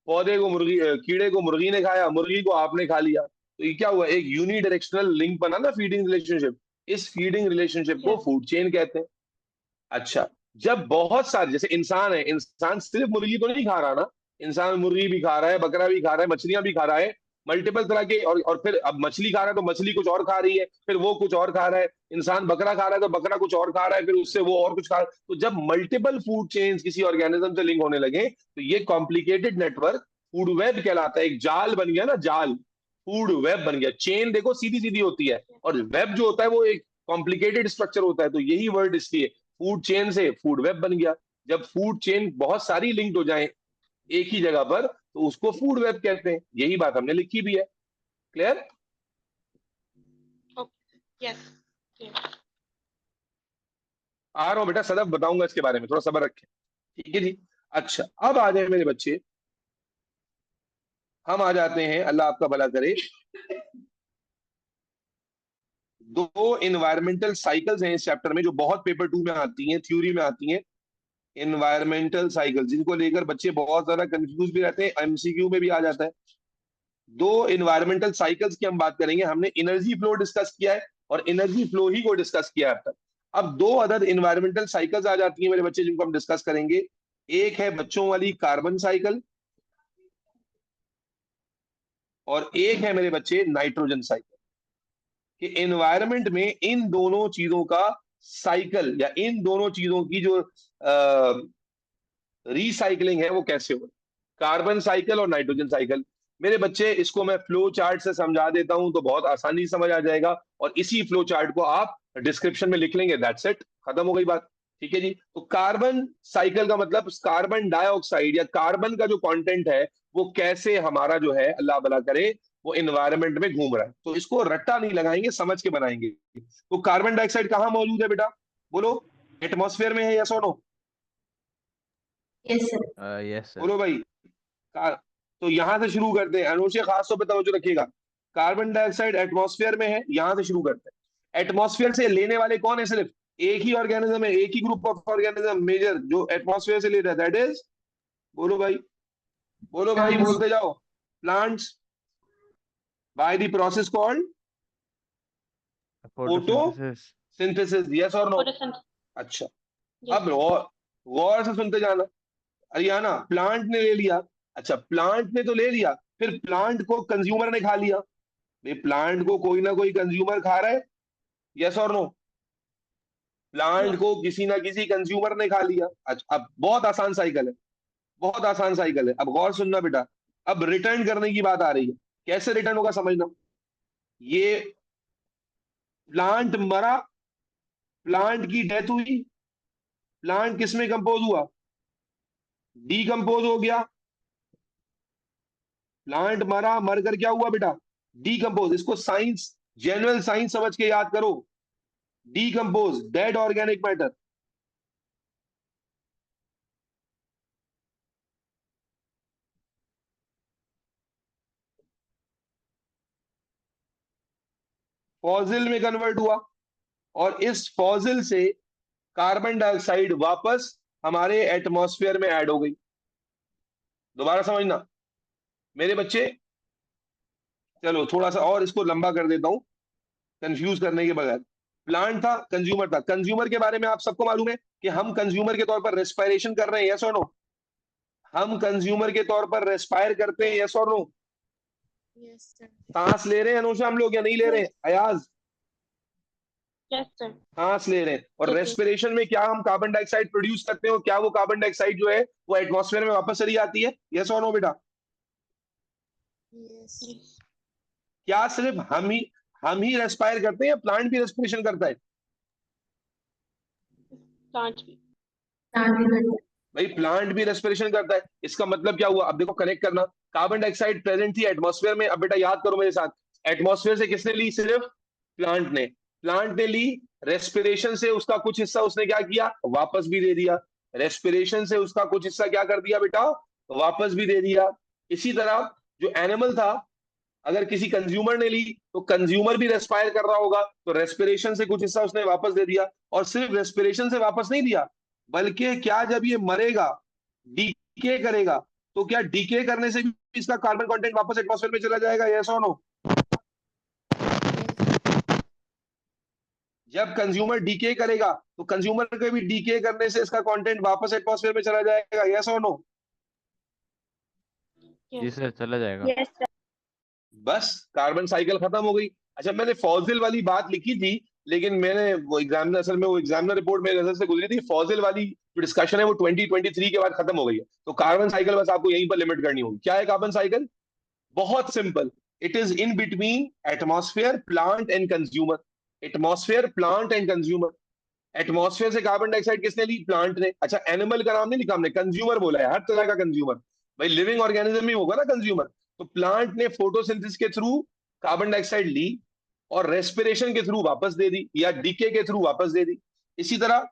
पौधे को मुर्गी कीड़े को मुर्गी ने खाया, मुर्गी को आपने खा लिया, तो ये क्या हुआ, एक यूनिडायरेक्शनल लिंक बना ना, फीडिंग रिलेशनशिप। इस फीडिंग रिलेशनशिप को यस। फूड चेन कहते हैं। अच्छा, जब बहुत सारे, जैसे इंसान है, इंसान सिर्फ मुर्गी तो नहीं खा रहा ना, इंसान मुर्गी भी खा रहा है, बकरा भी खा रहा है, मछलियां भी खा रहा है, मल्टीपल तरह के, और फिर अब मछली खा रहा है तो मछली कुछ और खा रही है, फिर वो कुछ और खा रहा है, इंसान बकरा खा रहा है तो बकरा कुछ और खा रहा है, फिर उससे वो और कुछ खा रहा है। तो जब मल्टीपल फूड चेन्स किसी ऑर्गेनिज्म से लिंक होने लगे तो ये कॉम्प्लिकेटेड नेटवर्क फूड वेब कहलाता है। एक जाल बन गया ना, जाल, फूड वेब बन गया। चेन देखो सीधी सीधी होती है, और वेब जो होता है वो एक कॉम्प्लिकेटेड स्ट्रक्चर होता है, तो यही वर्ड इसलिए फूड चेन से फूड वेब बन गया। जब फूड चेन बहुत सारी लिंक्ड हो जाए एक ही जगह पर तो उसको फूड वेब कहते हैं। यही बात हमने लिखी भी है। क्लियर? यस। आ रहा हूं बेटा, सदफ बताऊंगा इसके बारे में, थोड़ा सब्र रखें। ठीक है जी। अच्छा, अब आ जाए मेरे बच्चे, हम आ जाते हैं, अल्लाह आपका भला करे, दो इन्वायरमेंटल साइकिल्स हैं इस चैप्टर में जो बहुत पेपर 2 में आती हैं, थ्योरी में आती हैं। इन्वायरमेंटल साइकिल जिनको लेकर बच्चे बहुत ज्यादा कंफ्यूज भी रहते हैं, एमसीक्यू में भी आ जाता है। दो इन्वायरमेंटल साइकिल्स की हम बात करेंगे। हमने एनर्जी फ्लो डिस्कस किया है और एनर्जी फ्लो ही को डिस्कस किया है अब तक। अब दो अदर इन्वायरमेंटल साइकिल्स आ जाती हैं मेरे बच्चे जिनको हम डिस्कस करेंगे। एक है बच्चों वाली कार्बन साइकिल और एक है मेरे बच्चे नाइट्रोजन साइकिल। कि एनवायरनमेंट में इन दोनों चीजों का साइकिल या इन दोनों चीजों की जो रिसाइकलिंग है वो कैसे हो, कार्बन साइकिल और नाइट्रोजन साइकिल। मेरे बच्चे इसको मैं फ्लो चार्ट से समझा देता हूं तो बहुत आसानी से समझ आ जाएगा और इसी फ्लो चार्ट को आप डिस्क्रिप्शन में लिख लेंगे, दैट्स इट, खत्म हो गई बात। ठीक है जी। तो कार्बन साइकिल का मतलब कार्बन डाइऑक्साइड या कार्बन का जो कंटेंट है वो कैसे हमारा जो है अल्लाह भला करे वो एनवायरनमेंट में घूम रहा है। तो इसको रट्टा नहीं लगाएंगे, समझ के बनाएंगे। तो कार्बन डाइऑक्साइड कहाँ मौजूद है बेटा, बोलो? एटमॉस्फेयर में है, यस और no? Yes sir. Yes sir. बोलो भाई। तो यहां से शुरू करते हैं, अनुषे खास तौर पे तवज्जो रखिएगा। कार्बन डाइऑक्साइड एटमॉस्फेयर में है, यहां से शुरू करते हैं। एटमॉस्फेयर से लेने वाले कौन है? सिर्फ एक ही ऑर्गेनिज्म है, एक ही ग्रुप ऑफ ऑर्गेनिज्म मेजर जो एटमॉस्फेयर से ले रहा है, दैट इज, बोलो भाई, बोलो भाई, Plants. बोलते जाओ, plants. By the process called photosynthesis. Photosynthesis, yes और नो? अच्छा, अब गौर से सुनते जाना। अरियाना, प्लांट ने ले लिया, अच्छा प्लांट ने तो ले लिया, फिर प्लांट को कंज्यूमर ने खा लिया। भाई प्लांट को कोई ना कोई कंज्यूमर खा रहा है, यस और नो? प्लांट को किसी ना किसी कंज्यूमर ने खा लिया। अच्छा, अब बहुत आसान साइकिल है, बहुत आसान साइकिल है। अब गौर सुनना बेटा, अब रिटर्न करने की बात आ रही है। कैसे रिटर्न होगा समझना। ये प्लांट मरा, प्लांट की डेथ हुई, प्लांट किसमें कंपोज हुआ? डीकंपोज हो गया। प्लांट मरा, मरकर क्या हुआ बेटा? डीकंपोज। इसको साइंस, जनरल साइंस समझ के याद करो। Decompose, dead organic matter. Fossil में कन्वर्ट हुआ और इस फॉसिल से कार्बन डाइऑक्साइड वापस हमारे एटमॉस्फेयर में ऐड हो गई। दोबारा समझना मेरे बच्चे। चलो थोड़ा सा और इसको लंबा कर देता हूं कंफ्यूज करने के बगैर। प्लांट था, कंज्यूमर था। कंज्यूमर के बारे में आप सबको मालूम है कि हम कंज्यूमर के तौर पर रेस्पायरेशन कर रहे हैं, यस और नो? हम कंज्यूमर के तौर पर रेस्पायर करते हैं, यस और नो? Yes sir. सांस ले रहे हैं अनुषा हम लोग या नहीं ले रहे हैं? Ayaz, yes sir. सांस ले रहे हैं। और ठीक है। रेस्पिरेशन में क्या हम कार्बन डाइऑक्साइड प्रोड्यूस करते हो? क्या वो कार्बन डाइऑक्साइड जो है वो एटमॉस्फेयर में वापस चली जाती है, यस और नो बेटा? यस। क्या सिर्फ हम ही रेस्पायर करते हैं या प्लांट भी रेस्पिरेशन करता है? प्लांट भी। प्लांट भी करता है। भाई प्लांट भी रेस्पिरेशन करता है। इसका मतलब क्या हुआ? अब देखो कनेक्ट करना। कार्बन डाइऑक्साइड प्रेजेंट थी एटमॉस्फेयर में, अब बेटा याद करो मेरे साथ, एटमॉस्फेयर से किसने ली? सिर्फ प्लांट ने। प्लांट ने ली, रेस्पिरेशन से उसका कुछ हिस्सा उसने क्या किया? वापस भी दे दिया। रेस्पिरेशन से उसका कुछ हिस्सा क्या कर दिया बेटा? वापस भी दे दिया। इसी तरह जो एनिमल था, अगर किसी कंज्यूमर ने ली तो कंज्यूमर भी रेस्पायर कर रहा होगा, तो रेस्पिरेशन से कुछ हिस्सा उसने वापस दे दिया। और सिर्फ रेस्पिरेशन से वापस नहीं दिया, बल्कि क्या जब ये मरेगा, डीके करेगा, तो क्या डीके करने से भी इसका कार्बन कंटेंट वापस एटमॉस्फेयर में चला जाएगा, यस और नो? जब कंज्यूमर डीके करेगा तो कंज्यूमर के भी डीके करने से इसका कंटेंट वापस एटमॉस्फेयर में चला जाएगा, यस और नो? जी सर, चला जाएगा। Yes sir. बस कार्बन साइकिल खत्म हो गई। अच्छा, मैंने फॉसिल वाली बात लिखी थी, लेकिन मैंने वो एग्जामिनर, असल में वो एग्जामिनर रिपोर्ट मेरे नजर से गुजरी थी। फॉसिल वाली जो डिस्कशन है वो 2023 के बाद खत्म हो गई है। तो कार्बन साइकिल बस आपको यहीं पर लिमिट करनी होगी। क्या है कार्बन साइकिल? बहुत simple, it is in between atmosphere, plant and consumer. Atmosphere, plant and consumer. Atmosphere से कार्बन डाइऑक्साइड किसने ली? प्लांट ने। अच्छा, एनिमल का नाम नहीं लिखा हमने, कंज्यूमर बोला है, हर तरह का कंज्यूमर। भाई लिविंग ऑर्गेनिज्म ही होगा ना कंज्यूमर। तो प्लांट ने फोटोसिंथेसिस के थ्रू कार्बन डाइऑक्साइड ली और रेस्पिरेशन के थ्रू वापस दे दी, या डीके के थ्रू वापस दे दी। इसी तरह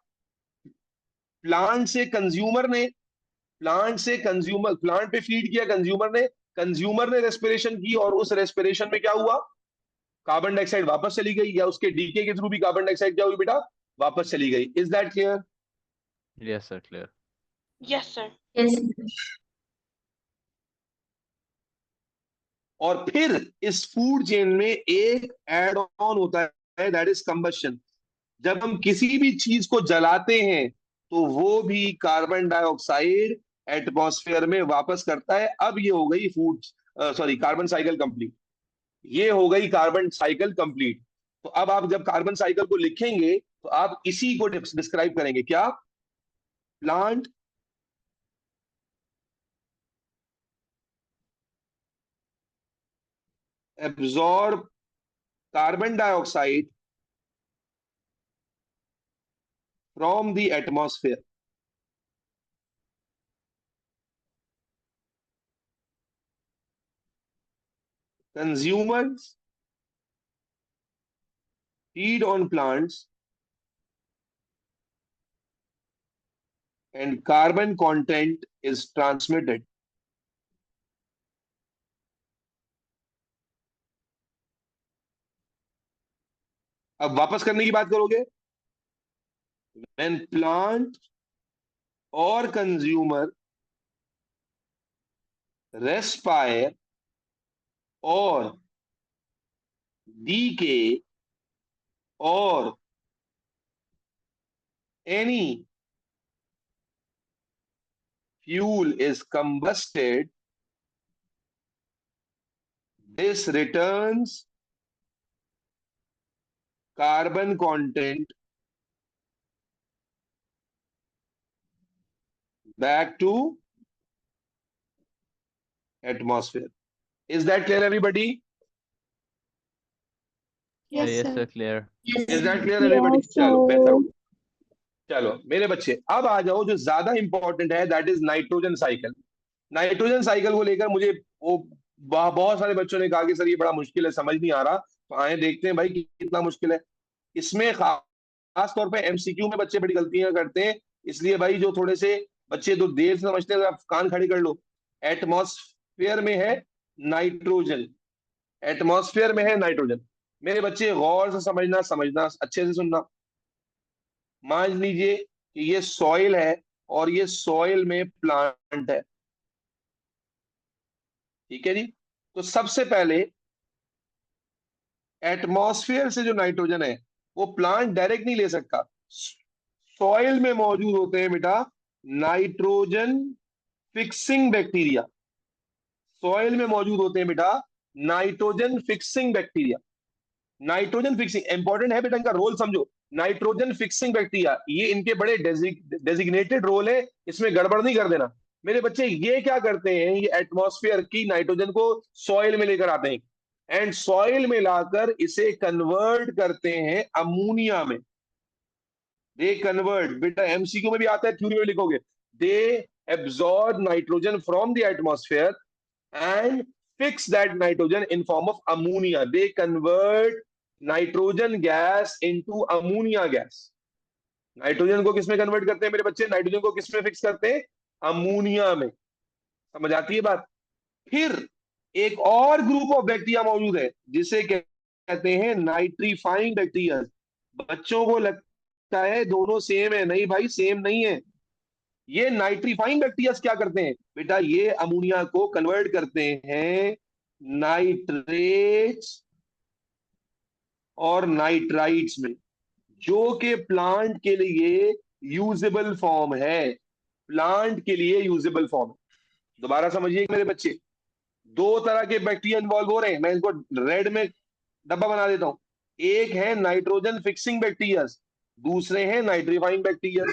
प्लांट से कंज्यूमर ने, प्लांट से कंज्यूमर, प्लांट पे फीड किया कंज्यूमर ने रेस्पिरेशन की, और उस रेस्पिरेशन में क्या हुआ? कार्बन डाइऑक्साइड वापस चली गई, या उसके डीके के थ्रू भी कार्बन डाइऑक्साइड क्या हुई बेटा? वापस चली गई। Is that clear? Yes sir, clear. Yes sir. Yes, sir. और फिर इस फूड चेन में एक एड ऑन होता है, दैट इज कंबशन। जब हम किसी भी चीज को जलाते हैं तो वो भी कार्बन डाइऑक्साइड एटमॉस्फेयर में वापस करता है। अब ये हो गई food, sorry, carbon cycle complete. ये हो गई कार्बन साइकिल कंप्लीट। तो अब आप जब कार्बन साइकिल को लिखेंगे तो आप इसी को डिस्क्राइब करेंगे, क्या? Plant absorb carbon dioxide from the atmosphere. Consumers feed on plants and carbon content is transmitted. अब वापस करने की बात करोगे, when plant or consumer respire or decay or any fuel is combusted, this returns carbon content back to atmosphere. Is that clear, everybody? Yes, yes sir. Sir, clear. Yes, Is that sir. clear, everybody? चलो बेहतर। चलो मेरे बच्चे, अब आ जाओ जो ज्यादा important है, that is nitrogen cycle. Nitrogen cycle को लेकर मुझे वो बहुत सारे बच्चों ने कहा कि सर ये बड़ा मुश्किल है, समझ नहीं आ रहा। तो आए देखते हैं भाई कि कितना मुश्किल है। इसमें खास तौर पे एमसीक्यू में बच्चे बड़ी गलतियां करते हैं, इसलिए भाई जो थोड़े से बच्चे जो देर से समझते हैं, आप कान खड़े कर लो। एटमॉस्फेयर में है नाइट्रोजन, एटमॉस्फेयर में है नाइट्रोजन। मेरे बच्चे गौर से समझना, समझना अच्छे से सुनना। मान लीजिए कि ये सॉइल है और ये सॉइल में प्लांट है, ठीक है जी। तो सबसे पहले एटमॉस्फेयर से जो नाइट्रोजन है वो प्लांट डायरेक्ट नहीं ले सकता, सॉइल में मौजूद होते हैं बेटा नाइट्रोजन फिक्सिंग बैक्टीरिया। सॉइल में मौजूद होते हैं बेटा nitrogen fixing bacteria. Nitrogen fixing important है बेटा, इनका रोल समझो। नाइट्रोजन फिक्सिंग बैक्टीरिया, ये इनके बड़े डेजिग्नेटेड रोल है, इसमें गड़बड़ नहीं कर देना मेरे बच्चे। ये क्या करते हैं, ये एटमॉस्फेयर की नाइट्रोजन को सॉइल में लेकर आते हैं एंड सॉइल में लाकर इसे कन्वर्ट करते हैं अमोनिया में। दे कन्वर्ट, बेटा एमसीक्यू में भी आता है, थ्योरी में लिखोगे। They absorb nitrogen from the atmosphere and fix that nitrogen in form of ammonia. They convert nitrogen gas into ammonia gas. Nitrogen को किसमें कन्वर्ट करते हैं मेरे बच्चे? नाइट्रोजन को किसमें फिक्स करते हैं? अमोनिया में। समझ आती है बात? फिर एक और ग्रुप ऑफ बैक्टीरिया मौजूद है जिसे कहते हैं नाइट्रीफाइंग बैक्टीरिया। बच्चों को लगता है दोनों सेम है, नहीं भाई सेम नहीं है। ये नाइट्रीफाइंग बैक्टीरिया क्या करते हैं बेटा? ये अमोनिया को कन्वर्ट करते हैं नाइट्रेट्स और नाइट्राइट्स में, जो कि प्लांट के लिए यूजेबल फॉर्म है। प्लांट के लिए यूजेबल फॉर्म। दोबारा समझिए मेरे बच्चे, दो तरह के बैक्टीरिया इन्वॉल्व हो रहे हैं। मैं इनको रेड में डब्बा बना देता हूं। एक है नाइट्रोजन फिक्सिंग बैक्टीरिया, दूसरे हैं नाइट्रीफाइंग बैक्टीरिया।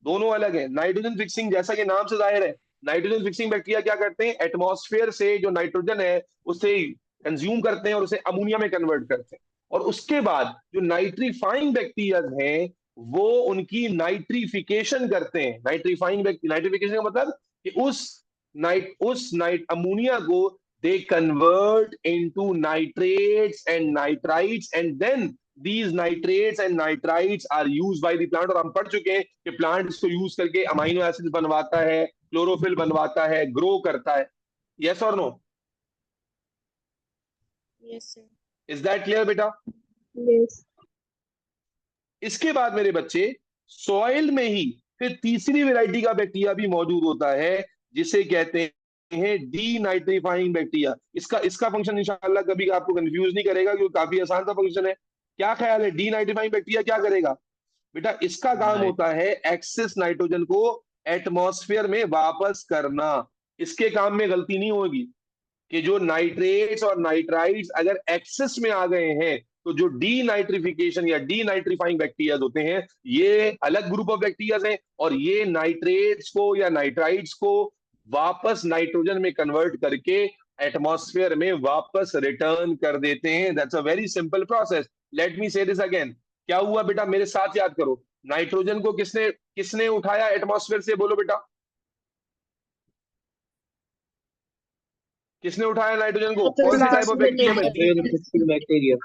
दोनों अलग है। नाइट्रोजन फिक्सिंग जैसा कि नाम से जाहिर है, नाइट्रोजन फिक्सिंग बैक्टीरिया क्या करते हैं? एटमॉस्फेयर से जो नाइट्रोजन है उसे कंज्यूम करते हैं और उसे अमोनिया में कन्वर्ट करते हैं। और उसके बाद जो नाइट्रीफाइंग बैक्टीरिया हैं वो उनकी नाइट्रिफिकेशन करते हैं। नाइट्रिफिकेशन का मतलब कि उस नाइट अमोनिया को they convert into nitrates and nitrites, and then these nitrates and nitrites are used by the plant। और हम पढ़ चुके हैं कि प्लांट इसको यूज करके अमाइनो एसिड बनवाता है, क्लोरोफिल बनवाता है, ग्रो करता है। यस और no? Yes, sir. Is that clear बेटा? Yes. इसके बाद मेरे बच्चे, सॉइल में ही फिर तीसरी वैरायटी का बैक्टीरिया भी मौजूद होता है, जिसे कहते हैं डी नाइट्रीफाइंग बैक्टीरिया। इसका इसका फंक्शन इंशाल्लाह कभी आपको कंफ्यूज नहीं करेगा, क्योंकि काफी आसान सा फंक्शन है। क्या ख्याल है, डी नाइट्रीफाइंग बैक्टीरिया क्या करेगा बेटा? इसका काम नाइट होता है एक्सेस नाइट्रोजन को एटमॉस्फेयर में वापस करना। इसके काम में गलती नहीं होगी कि जो नाइट्रेट्स और नाइट्राइट्स अगर एक्सेस में आ गए हैं, तो जो डी नाइट्रिफिकेशन या डी नाइट्रीफाइंग बैक्टीरिया होते हैं, ये अलग ग्रुप ऑफ बैक्टीरिया हैं, और ये नाइट्रेट्स को या नाइट्राइट्स को वापस नाइट्रोजन में कन्वर्ट करके एटमॉस्फेयर में वापस रिटर्न कर देते हैं। That's a very simple process. Let me से दिस अगेन। क्या हुआ बेटा, मेरे साथ याद करो। नाइट्रोजन को किसने किसने उठाया एटमॉस्फेयर से, बोलो बेटा? किसने उठाया नाइट्रोजन को? कौन सी टाइप ऑफ बैक्टीरिया में? Nitrogen bacteria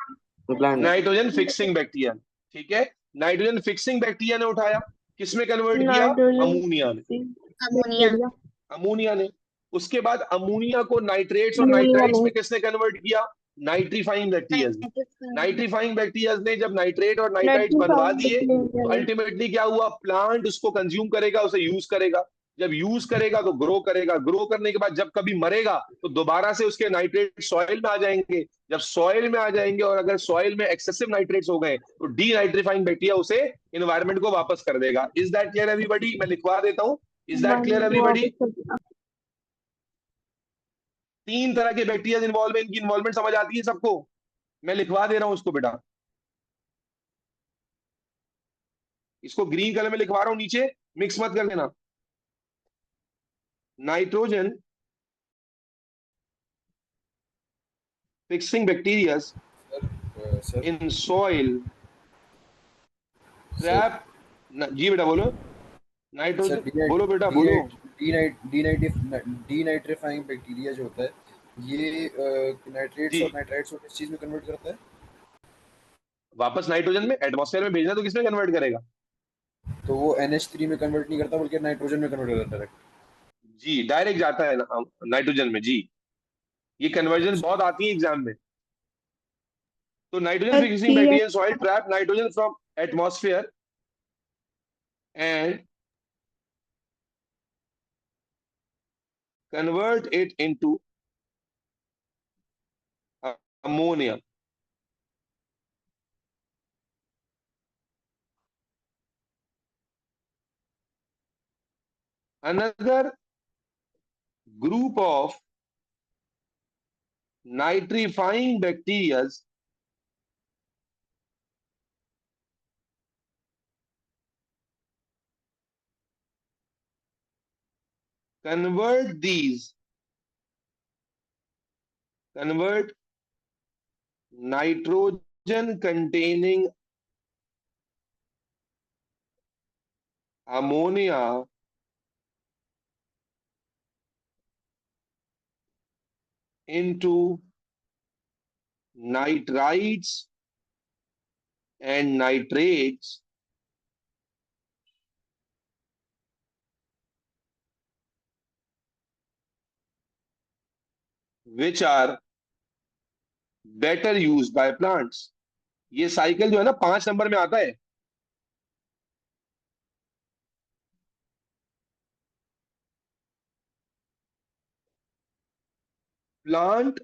plant. Nitrogen fixing bacteria. ठीक है, नाइट्रोजन फिक्सिंग बैक्टीरिया ने उठाया, किसमें कन्वर्ट किया? नाइट्रोजन अमोनिया में। Ammonia. अमोनिया ने। उसके बाद अमोनिया को नाइट्रेट्स और अमोनिया नाइट्राइट्स में में किसने कन्वर्ट किया? नाइट्रीफाइंग बैक्टीरिया ने। नाइट्रीफाइंग बैक्टीरिया ने जब नाइट्रेट और नाइट्राइट्स बनवा नाइट्रीफाइंग दिए, बैक्टीरिया तो में अल्टीमेटली क्या हुआ? प्लांट उसको कंज्यूम करेगा, उसे यूज करेगा। जब यूज करेगा तो ग्रो करेगा, ग्रो करने के बाद जब कभी मरेगा तो दोबारा से उसके नाइट्रेट सॉइल में आ जाएंगे। जब सॉइल में आ जाएंगे और अगर सॉइल में एक्सेसिव नाइट्रेट्स हो गए, तो डी नाइट्रीफाइंग बैक्टीरिया उसे एनवायरमेंट को वापस कर देगा। Is that clear everybody? मैं लिखवा देता हूँ। इज दैट क्लियर एनवायरनमेंट को एवरीबॉडी? वापस कर दिया। तीन तरह के बैक्टीरिया इन्वॉल्व है, इनकी इन्वॉल्वमेंट समझ आती है सबको? मैं लिखवा दे रहा हूं उसको बेटा, इसको ग्रीन कलर में लिखवा रहा हूं, नीचे मिक्स मत कर देना। Nitrogen fixing bacteria sir in soil sir trap. जी बेटा बोलो। सर नाइट्रोजन बोलो बेटा बोलो। डीनाइट्रीफाइंग बैक्टीरिया जो होता है, ये नाइट्रेट्स जी, और नाइट्राइट्स को किस चीज में कन्वर्ट करता है? वापस नाइट्रोजन में एटमॉस्फेयर में भेजना, तो किसमें कन्वर्ट करेगा? तो वो NH3 में कन्वर्ट नहीं करता, बल्कि नाइट्रोजन में कन्वर्ट करता है। जी, डायरेक्ट जाता है नाइट्रोजन में। जी, ये कन्वर्जन बहुत आती है एग्जाम में। तो नाइट्रोजन फिक्सिंग आती है। Bacteria soil trap nitrogen from atmosphere and convert it into ammonia। Another group of nitrifying bacteria convert nitrogen containing ammonia into nitrites and nitrates which are better used by plants। ये cycle जो है ना 5 number में आता है। Plant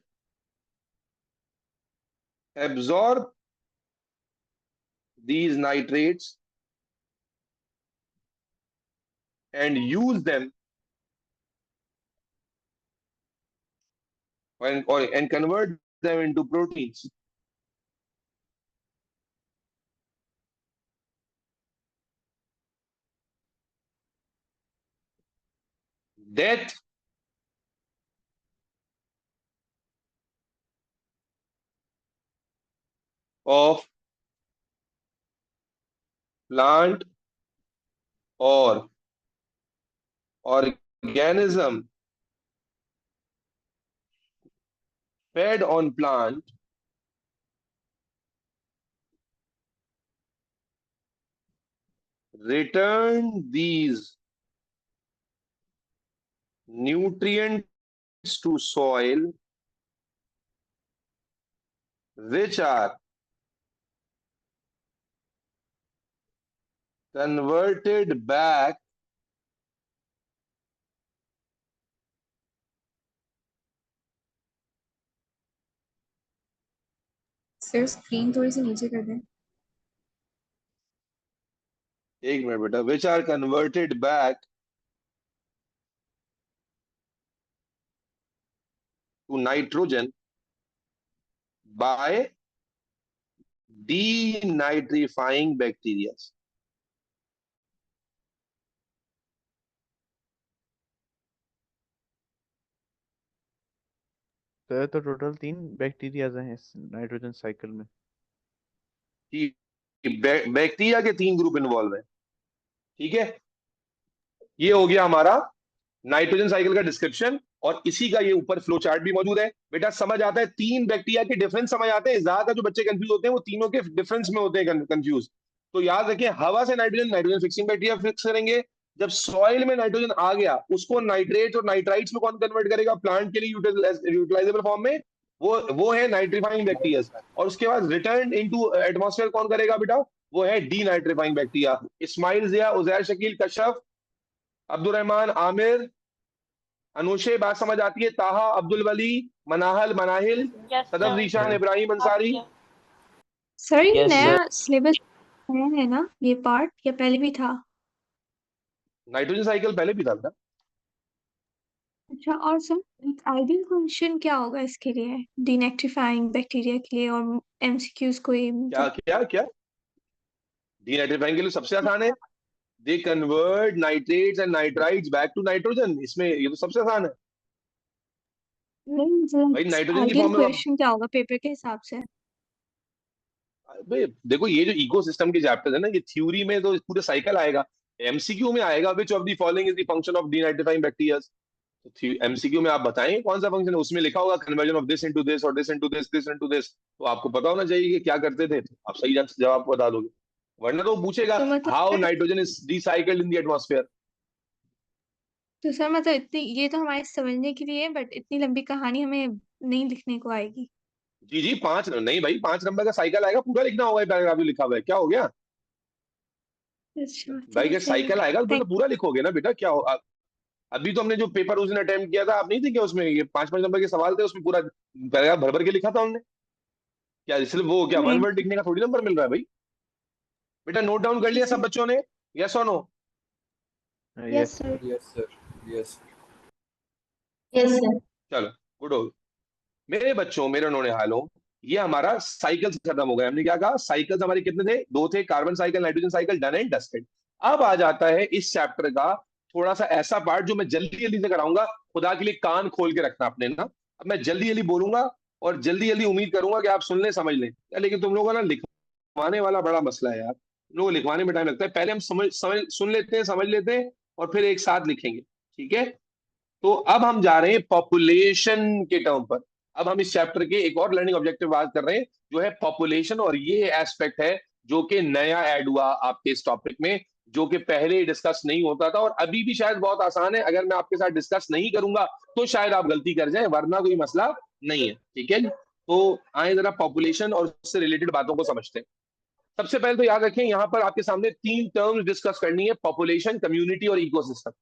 absorb these nitrates and use them and convert them into proteins। Death of plant or organism fed on plant return these nutrients to soil, which are converted back sir screen थोड़ी सी नीचे कर दें। एक minute बेटा, which are converted back to nitrogen by denitrifying bacteria. तो total 3 bacteria हैं इस nitrogen cycle में। बैक्टीरिया के 3 ग्रुप इन्वॉल्व हैं, ठीक है। ये हो गया हमारा नाइट्रोजन साइकिल का डिस्क्रिप्शन, और इसी का ये ऊपर फ्लो चार्ट भी मौजूद है। बेटा समझ आता है, 3 बैक्टीरिया के डिफरेंस समझ आते हैं। ज्यादा जो बच्चे कंफ्यूज होते हैं वो तीनों के डिफरेंस में होते हैं कंफ्यूज। तो याद रखें, हवा से nitrogen, nitrogen fixing bacteria fix करेंगे। जब सॉइल में नाइट्रोजन आ गया, उसको नाइट्रेट और नाइट्राइट्स में कौन कन्वर्ट करेगा प्लांट के लिए यूटिलाइजेबल फॉर्म में? वो है नाइट्रीफाइंग बैक्टीरिया। और उसके बाद रिटर्न इनटू एटमॉस्फेयर कौन करेगा बेटा? वो है डीनाइट्रीफाइंग बैक्टीरिया। इस्माइल, जिया, उजैर, शकील, कशफ, अब्दुल रहमान, आमिर, अनुशे, बात समझ आती है? Taha, Abdul Wali, Manahal, Manahil, yes Sadaf, sir. Zeeshan, Ibrahim Ansari. Sir ये Yes, नया सिलेबस है ना ये पार्ट, या पहले भी था? नाइट्रोजन साइकिल पहले भी था बेटा। अच्छा, और सर एक आइडियल क्वेश्चन क्या होगा इसके लिए, डीनेट्रीफाइंग बैक्टीरिया के लिए, और एमसीक्यूज को ये क्या क्या क्या? डीनाइट्रीफाइंग के लिए सबसे आसान है, they convert nitrates and nitrites back to nitrogen. इसमें ये तो सबसे आसान है भाई। नाइट्रोजन की आइडियल फॉर्म में क्वेश्चन क्या होगा पेपर के हिसाब से? भाई देखो, ये जो इकोसिस्टम के चैप्टर्स है ना, ये थ्योरी में तो पूरे साइकिल आएगा, एमसीक्यू में आएगा which of the following is the function of denitrifying bacteria. तो एमसीक्यू में आप बताएं कौन सा फंक्शन है, उसमें लिखा होगा conversion of this into this और this into this into this. तो आपको पता होना चाहिए कि क्या करते थे, आप सही जवाब बता दोगे। वरना तो पूछेगा तो मतलब how nitrogen is recycled in the atmosphere. तो सर मतलब इतनी, ये तो हमारे समझने के लिए है, बट इतनी लंबी कहानी हमें नहीं लिखने को आएगी। जी जी, 5 नहीं भाई, 5 नंबर का साइकिल आएगा, पूरा लिखना होगा। ये पैराग्राफ जो लिखा हुआ है, क्या हो गया अच्छा भाई? चलो के सही साइकिल है। आएगा तो थैंक पूरा लिखोगे ना बेटा। क्या हो अभी तो हमने जो पेपर उस दिन अटेम्प्ट किया था, आप नहीं थे क्या उसमें? ये 5 नंबर के सवाल थे, उसमें पूरा पैराग्राफ भर भर के लिखा था हमने। क्या सिर्फ वो क्या वन नहीं। वर्ड लिखने का थोड़ी नंबर मिल रहा है भाई? बेटा नोट डाउन कर लिया सब बच्चों ने? यस और no? Yes sir. Yes sir, yes yes sir. चलो गुड हो। मेरे बच्चों, मेरे नोने हालों, ये हमारा साइकिल खत्म हो गया। हमने क्या कहा? साइकिल्स हमारे कितने थे? 2 थे, carbon cycle, nitrogen cycle, done and dusted. अब आ जाता है इस चैप्टर का थोड़ा सा ऐसा पार्ट जो मैं जल्दी जल्दी से कराऊंगा। खुदा के लिए कान खोल के रखना अपने ना। अब मैं जल्दी जल्दी बोलूंगा और जल्दी जल्दी उम्मीद करूंगा कि आप सुन लें, समझ लें। लेकिन तुम लोगों का ना लिखवाने वाला बड़ा मसला है यार। तुम लोगों को लिखवाने में टाइम लगता है। पहले हम समझ सुन लेते हैं, समझ लेते हैं, और फिर एक साथ लिखेंगे, ठीक है? तो अब हम जा रहे हैं पॉपुलेशन के टर्म पर। अब हम इस चैप्टर के एक और लर्निंग ऑब्जेक्टिव बात कर रहे हैं, जो है पॉपुलेशन। और ये एस्पेक्ट है जो कि नया ऐड हुआ आपके इस टॉपिक में, जो कि पहले डिस्कस नहीं होता था, और अभी भी शायद बहुत आसान है। अगर मैं आपके साथ डिस्कस नहीं करूंगा तो शायद आप गलती कर जाए, वरना कोई मसला नहीं है, ठीक है? तो आए जरा पॉपुलेशन और उससे रिलेटेड बातों को समझते हैं। सबसे पहले तो याद रखें, यहां पर आपके सामने 3 टर्म्स डिस्कस करनी है, पॉपुलेशन, कम्युनिटी और इकोसिस्टम।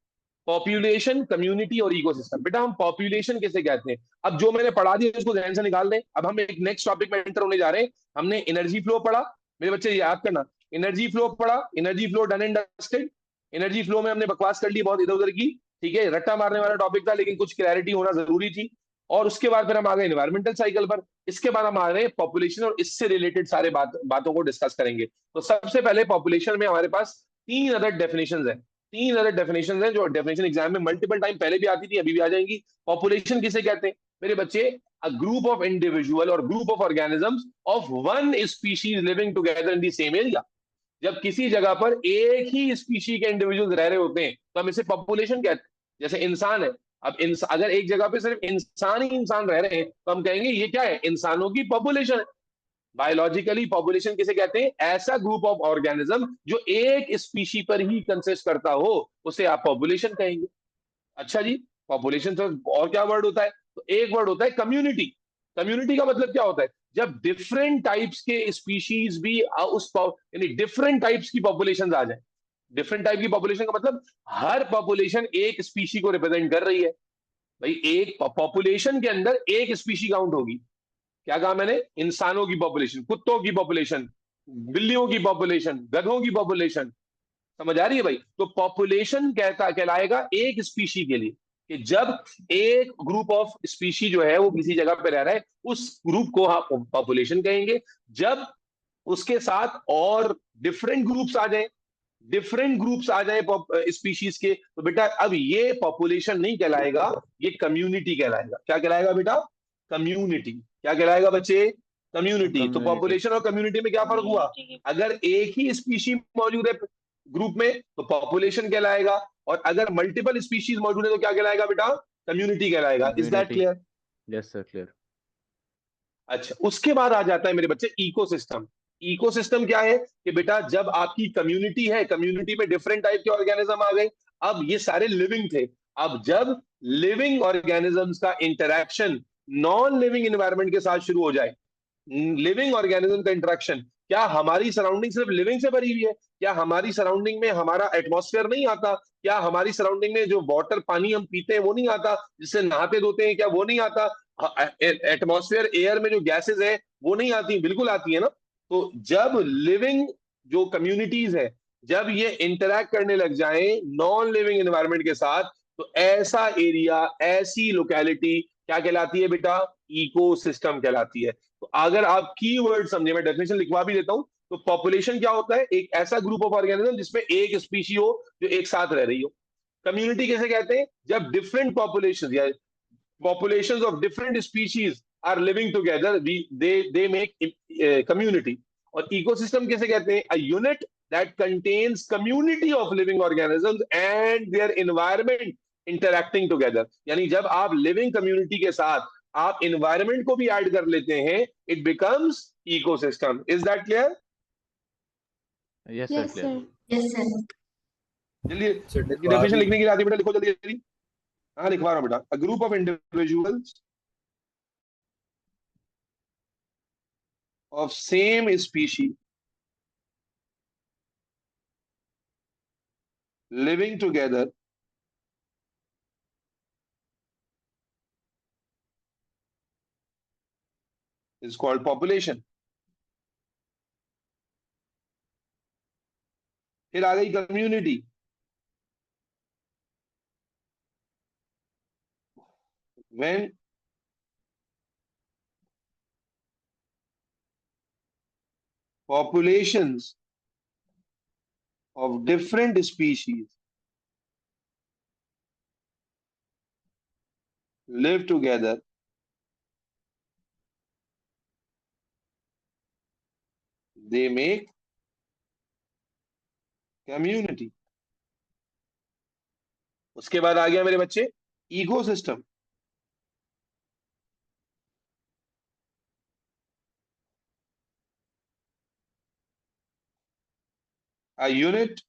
पॉपुलेशन, कम्युनिटी और इकोसिस्टम। बेटा हम पॉपुलेशन किसे कहते हैं? अब जो मैंने पढ़ा दिया उसको ध्यान से निकाल दें। अब हम एक नेक्स्ट टॉपिक में एंटर होने जा रहे हैं। हमने एनर्जी फ्लो पढ़ा, मेरे बच्चे याद करना, एनर्जी फ्लो पढ़ा, energy flow done and dusted. Energy flow में हमने बकवास कर ली बहुत इधर उधर की, ठीक है, रट्टा मारने वाला टॉपिक था, लेकिन कुछ क्लैरिटी होना जरूरी थी। और उसके बाद फिर हम आ गए एनवायरमेंटल साइकिल पर। इसके बाद हम आ रहे हैं पॉपुलेशन, और इससे रिलेटेड सारे बातों को डिस्कस करेंगे। तो सबसे पहले पॉपुलेशन में हमारे पास 3 अदर डेफिनेशंस हैं। 3 अदर डेफिनेशंस हैं जो डेफिनेशन एग्जाम में मल्टीपल टाइम पहले भी आती थी, अभी भी आ जाएंगी। पॉपुलेशन किसे कहते हैं मेरे बच्चे? अ ग्रुप ऑफ इंडिविजुअल और group of organisms of one species living together in the same area. जब किसी जगह पर एक ही स्पीशी के इंडिविजुअल्स रह रहे होते हैं तो हम इसे पॉपुलेशन कहते हैं। जैसे इंसान है, अब अगर एक जगह पे सिर्फ इंसान ही इंसान रह रहे हैं तो हम कहेंगे ये क्या है, इंसानों की पॉपुलेशन है। बायोलॉजिकली पॉपुलेशन किसे कहते हैं, ऐसा ग्रुप ऑफ ऑर्गेनिज्म जो एक स्पीशी पर ही कंसिस्ट करता हो उसे आप पॉपुलेशन कहेंगे। अच्छा जी, पॉपुलेशन तो और क्या वर्ड होता है, तो एक वर्ड होता है कम्युनिटी। कम्युनिटी का मतलब क्या होता है, जब डिफरेंट टाइप्स के स्पीशीज भी यानी डिफरेंट टाइप्स की पॉपुलेशन आ जाए। डिफरेंट टाइप की पॉपुलेशन का मतलब हर पॉपुलेशन एक स्पीशी को रिप्रेजेंट कर रही है। भाई एक पॉपुलेशन के अंदर एक स्पीशी काउंट होगी। क्या कहा मैंने, इंसानों की पॉपुलेशन, कुत्तों की पॉपुलेशन, बिल्लियों की पॉपुलेशन, गधों की पॉपुलेशन। समझ आ रही है भाई? तो पॉपुलेशन कहलाएगा एक स्पीशी के लिए, कि जब एक ग्रुप ऑफ स्पीशी जो है वो किसी जगह पे रह रहा है उस ग्रुप को हम पॉपुलेशन कहेंगे। जब उसके साथ और डिफरेंट ग्रुप्स आ जाए, स्पीशीज के, तो बेटा अब ये पॉपुलेशन नहीं कहलाएगा, ये कम्युनिटी कहलाएगा। क्या कहलाएगा बेटा, कम्युनिटी। क्या कहलाएगा बच्चे, कम्युनिटी। तो कम्युनिटी। पॉपुलेशन और कम्युनिटी में क्या फर्क हुआ, कम्युनिटी की अगर एक ही स्पीशी मौजूद है ग्रुप में तो पॉपुलेशन कहलाएगा, और अगर मल्टीपल स्पीशीज मौजूद है तो क्या कहलाएगा बेटा, कम्युनिटी कहलाएगा। Is that community. Clear? Yes sir, clear. अच्छा, उसके बाद आ जाता है मेरे बच्चे इकोसिस्टम। इकोसिस्टम क्या है कि बेटा जब आपकी कम्युनिटी है, कम्युनिटी में डिफरेंट टाइप के ऑर्गेनिज्म आ गए, अब ये सारे लिविंग थे, अब जब लिविंग ऑर्गेनिजम्स का इंटरेक्शन नॉन लिविंग एनवायरनमेंट के साथ शुरू हो जाए, लिविंग ऑर्गेनिज्म का इंटरेक्शन, क्या हमारी सराउंडिंग सिर्फ लिविंग से भरी हुई है, क्या हमारी सराउंडिंग में हमारा एटमॉस्फेयर नहीं आता, क्या हमारी सराउंडिंग में जो वाटर पानी हम पीते हैं वो नहीं आता, जिससे नहाते धोते हैं क्या वो नहीं आता, एटमॉस्फेयर एयर में जो गैसेस है वो नहीं आती, बिल्कुल आती है ना। तो जब लिविंग जो कम्युनिटीज है जब ये इंटरैक्ट करने लग जाए नॉन लिविंग एनवायरनमेंट के साथ, तो ऐसा एरिया, ऐसी लोकेलिटी क्या कहलाती है बेटा, इकोसिस्टम कहलाती है। तो अगर आप कीवर्ड समझे, मैं डेफिनेशन लिखवा भी देता हूं, तो पॉपुलेशन क्या होता है, एक ऐसा ग्रुप ऑफ ऑर्गेनिज्म जिसमें एक स्पीशी हो जो एक साथ रह रही हो। कम्युनिटी कैसे कहते हैं, जब डिफरेंट पॉपुलेशन या populations of different species are living together, they make community। और ecosystem कैसे कहते हैं, a unit that contains community of living organisms and their environment interacting together। यानी जब आप living community के साथ आप environment को भी ऐड कर लेते हैं, it becomes ecosystem। is that clear? Yes sir, clear. जल्दी सर डेफिनेशन लिखने की आती बेटा, लिखो जल्दी जल्दी। हाँ लिखवा रहा हूं बेटा, a group of individuals of same species living together is called population। फिर आ गई community. when populations of different species live together, they make community। उसके बाद आ गया मेरे बच्चे ecosystem. a unit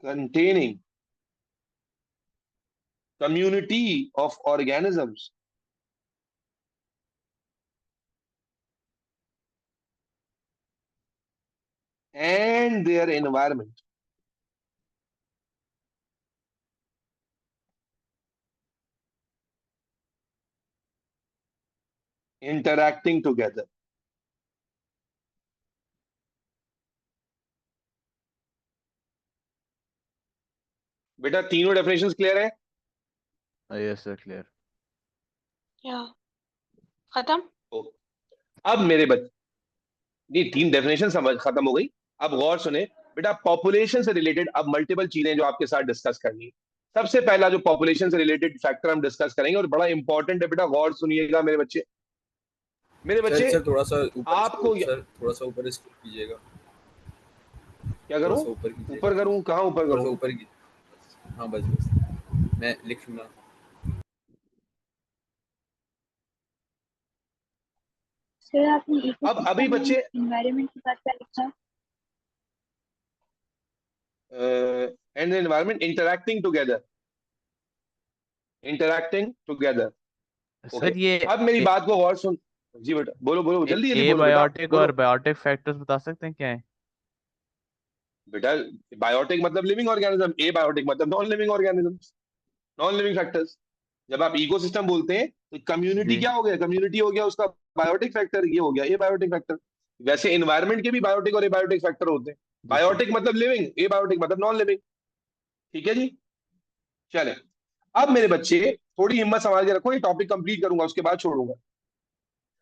containing community of organisms and their environment interacting together। बेटा तीनों definitions clear है? Yes sir, clear. या खत्म। तो अब मेरे बच्चे, नहीं तीन डेफिनेशन समझ खत्म हो गई। अब गौर सुने बेटा, पॉपुलेशन से रिलेटेड अब मल्टीपल चीजें जो आपके साथ डिस्कस करनी है। सबसे पहला जो पॉपुलेशन से रिलेटेड फैक्टर हम डिस्कस करेंगे और बड़ा इंपॉर्टेंट है बेटा, गौर सुनिएगा मेरे बच्चे। मेरे बच्चे सर थोड़ा सा ऊपर आपको सर थोड़ा सा ऊपर स्क्रॉल कीजिएगा, क्या थोड़ा करूं? सा ऊपर कीजिएगा, ऊपर करूं? कहाँ ऊपर थोड़ा सा करूं? ऊपर कीजिए। हाँ बस मैं लिख लूँगा। सर आपने अब अभी इकोसिस्टम बच्चे एंड एनवायरनमेंट के बाद क्या लिखा? And environment interacting together. Okay, sir ये अब मेरी बात को गौर सुन। जी बेटा, बोलो बोलो, जल्दी जल्दी बोलो बेटा, एबायोटिक और बोलो बायोटिक फैक्टर्स बता सकते हैं क्या है? बेटा। बायोटिक मतलब लिविंग ऑर्गेनिज्म, ए बायोटिक मतलब non living organism, non living factors. जब आप इकोसिस्टम बोलते हैं तो कम्युनिटी जी क्या हो गया? कम्युनिटी हो गया उसका बायोटिक फैक्टर, ये हो गया ए बायोटिक फैक्टर। वैसे एनवायरनमेंट के भी बायोटिक और एबायोटिक फैक्टर होते हैं। जी सर। बायोटिक मतलब लिविंग, ए बायोटिक मतलब नॉन लिविंग। ठीक है जी, चले। अब मेरे बच्चे थोड़ी हिम्मत संभाल के रखो, ये टॉपिक कंप्लीट करूंगा उसके बाद छोड़ूंगा।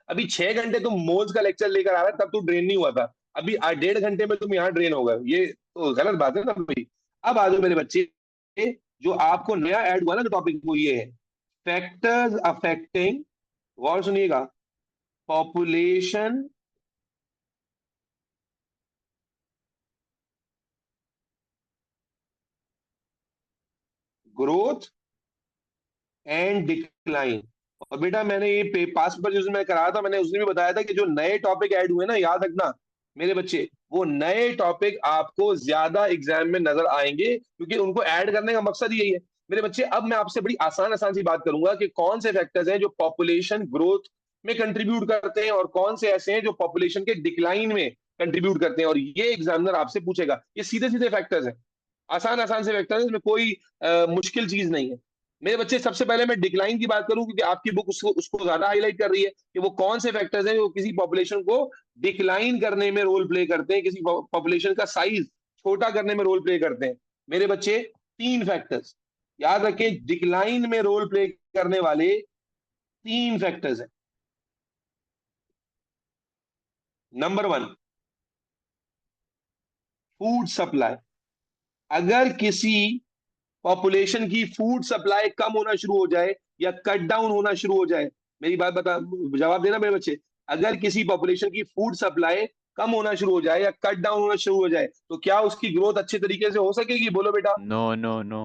अभी 6 घंटे तुम मोल्स का लेक्चर लेकर आ रहा तब तू ड्रेन नहीं हुआ था, अभी 1.5 घंटे में तुम यहाँ ड्रेन हो गए, ये तो गलत बात है ना भाई। अब आ जाओ मेरे बच्चे, जो आपको नया ऐड हुआ ना जो टॉपिक, वो ये है, फैक्टर्स अफेक्टिंग, गौर सुनिएगा, पॉपुलेशन ग्रोथ एंड डिक्लाइन। और बेटा मैंने ये पास पेपर जिसमें मैं कराया था, मैंने उसने भी बताया था कि जो नए टॉपिक ऐड हुए ना, याद रखना मेरे बच्चे, वो नए टॉपिक आपको ज्यादा एग्जाम में नजर आएंगे, क्योंकि उनको ऐड करने का मकसद यही है। मेरे बच्चे अब मैं आपसे बड़ी आसान आसान सी बात करूंगा कि कौन से फैक्टर्स हैं जो पॉपुलेशन ग्रोथ में कंट्रीब्यूट करते हैं और कौन से ऐसे हैं जो पॉपुलेशन के डिक्लाइन में कंट्रीब्यूट करते हैं, और ये एग्जामिनर आपसे पूछेगा। ये सीधे सीधे फैक्टर्स हैं, आसान आसान से फैक्टर्स हैं, इसमें कोई मुश्किल चीज नहीं है। मेरे बच्चे सबसे पहले मैं डिक्लाइन की बात करूं, क्योंकि आपकी बुक उसको उसको ज्यादा हाईलाइट कर रही है कि वो कौन से फैक्टर्स हैं जो किसी पॉपुलेशन को डिक्लाइन करने में रोल प्ले करते हैं, किसी पॉपुलेशन का साइज छोटा करने में रोल प्ले करते हैं। मेरे बच्चे 3 फैक्टर्स याद रखें, डिक्लाइन में रोल प्ले करने वाले 3 फैक्टर्स हैं। Number 1, food supply. अगर किसी पॉपुलेशन की फूड सप्लाई कम होना शुरू हो जाए या कट डाउन होना शुरू हो जाए, मेरी बात बता, जवाब देना मेरे बच्चे, अगर किसी पॉपुलेशन की फूड सप्लाई कम होना शुरू हो जाए या कट डाउन होना शुरू हो जाए, तो क्या उसकी ग्रोथ अच्छे तरीके से हो सकेगी? बोलो बेटा। No no no.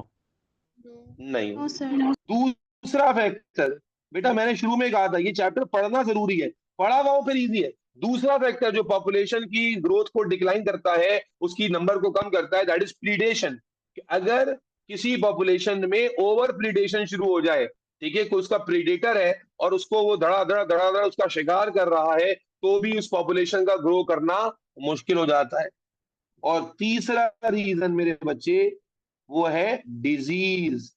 नहीं नो होगी। सर। दूसरा फैक्टर, बेटा मैंने शुरू में कहा था ये चैप्टर पढ़ना जरूरी है, पढ़ा हुआ हो फिर इजी है। दूसरा फैक्टर जो पॉपुलेशन की ग्रोथ को डिक्लाइन करता है, उसकी नंबर को कम करता है, दैट इज प्रीडेशन। अगर किसी पॉपुलेशन में ओवर प्रीडेशन शुरू हो जाए, ठीक है, कोई उसका प्रीडेटर है और उसको वो धड़ा धड़ा उसका शिकार कर रहा है, तो भी उस पॉपुलेशन का ग्रो करना मुश्किल हो जाता है। और तीसरा रीजन मेरे बच्चे, वो है डिजीज।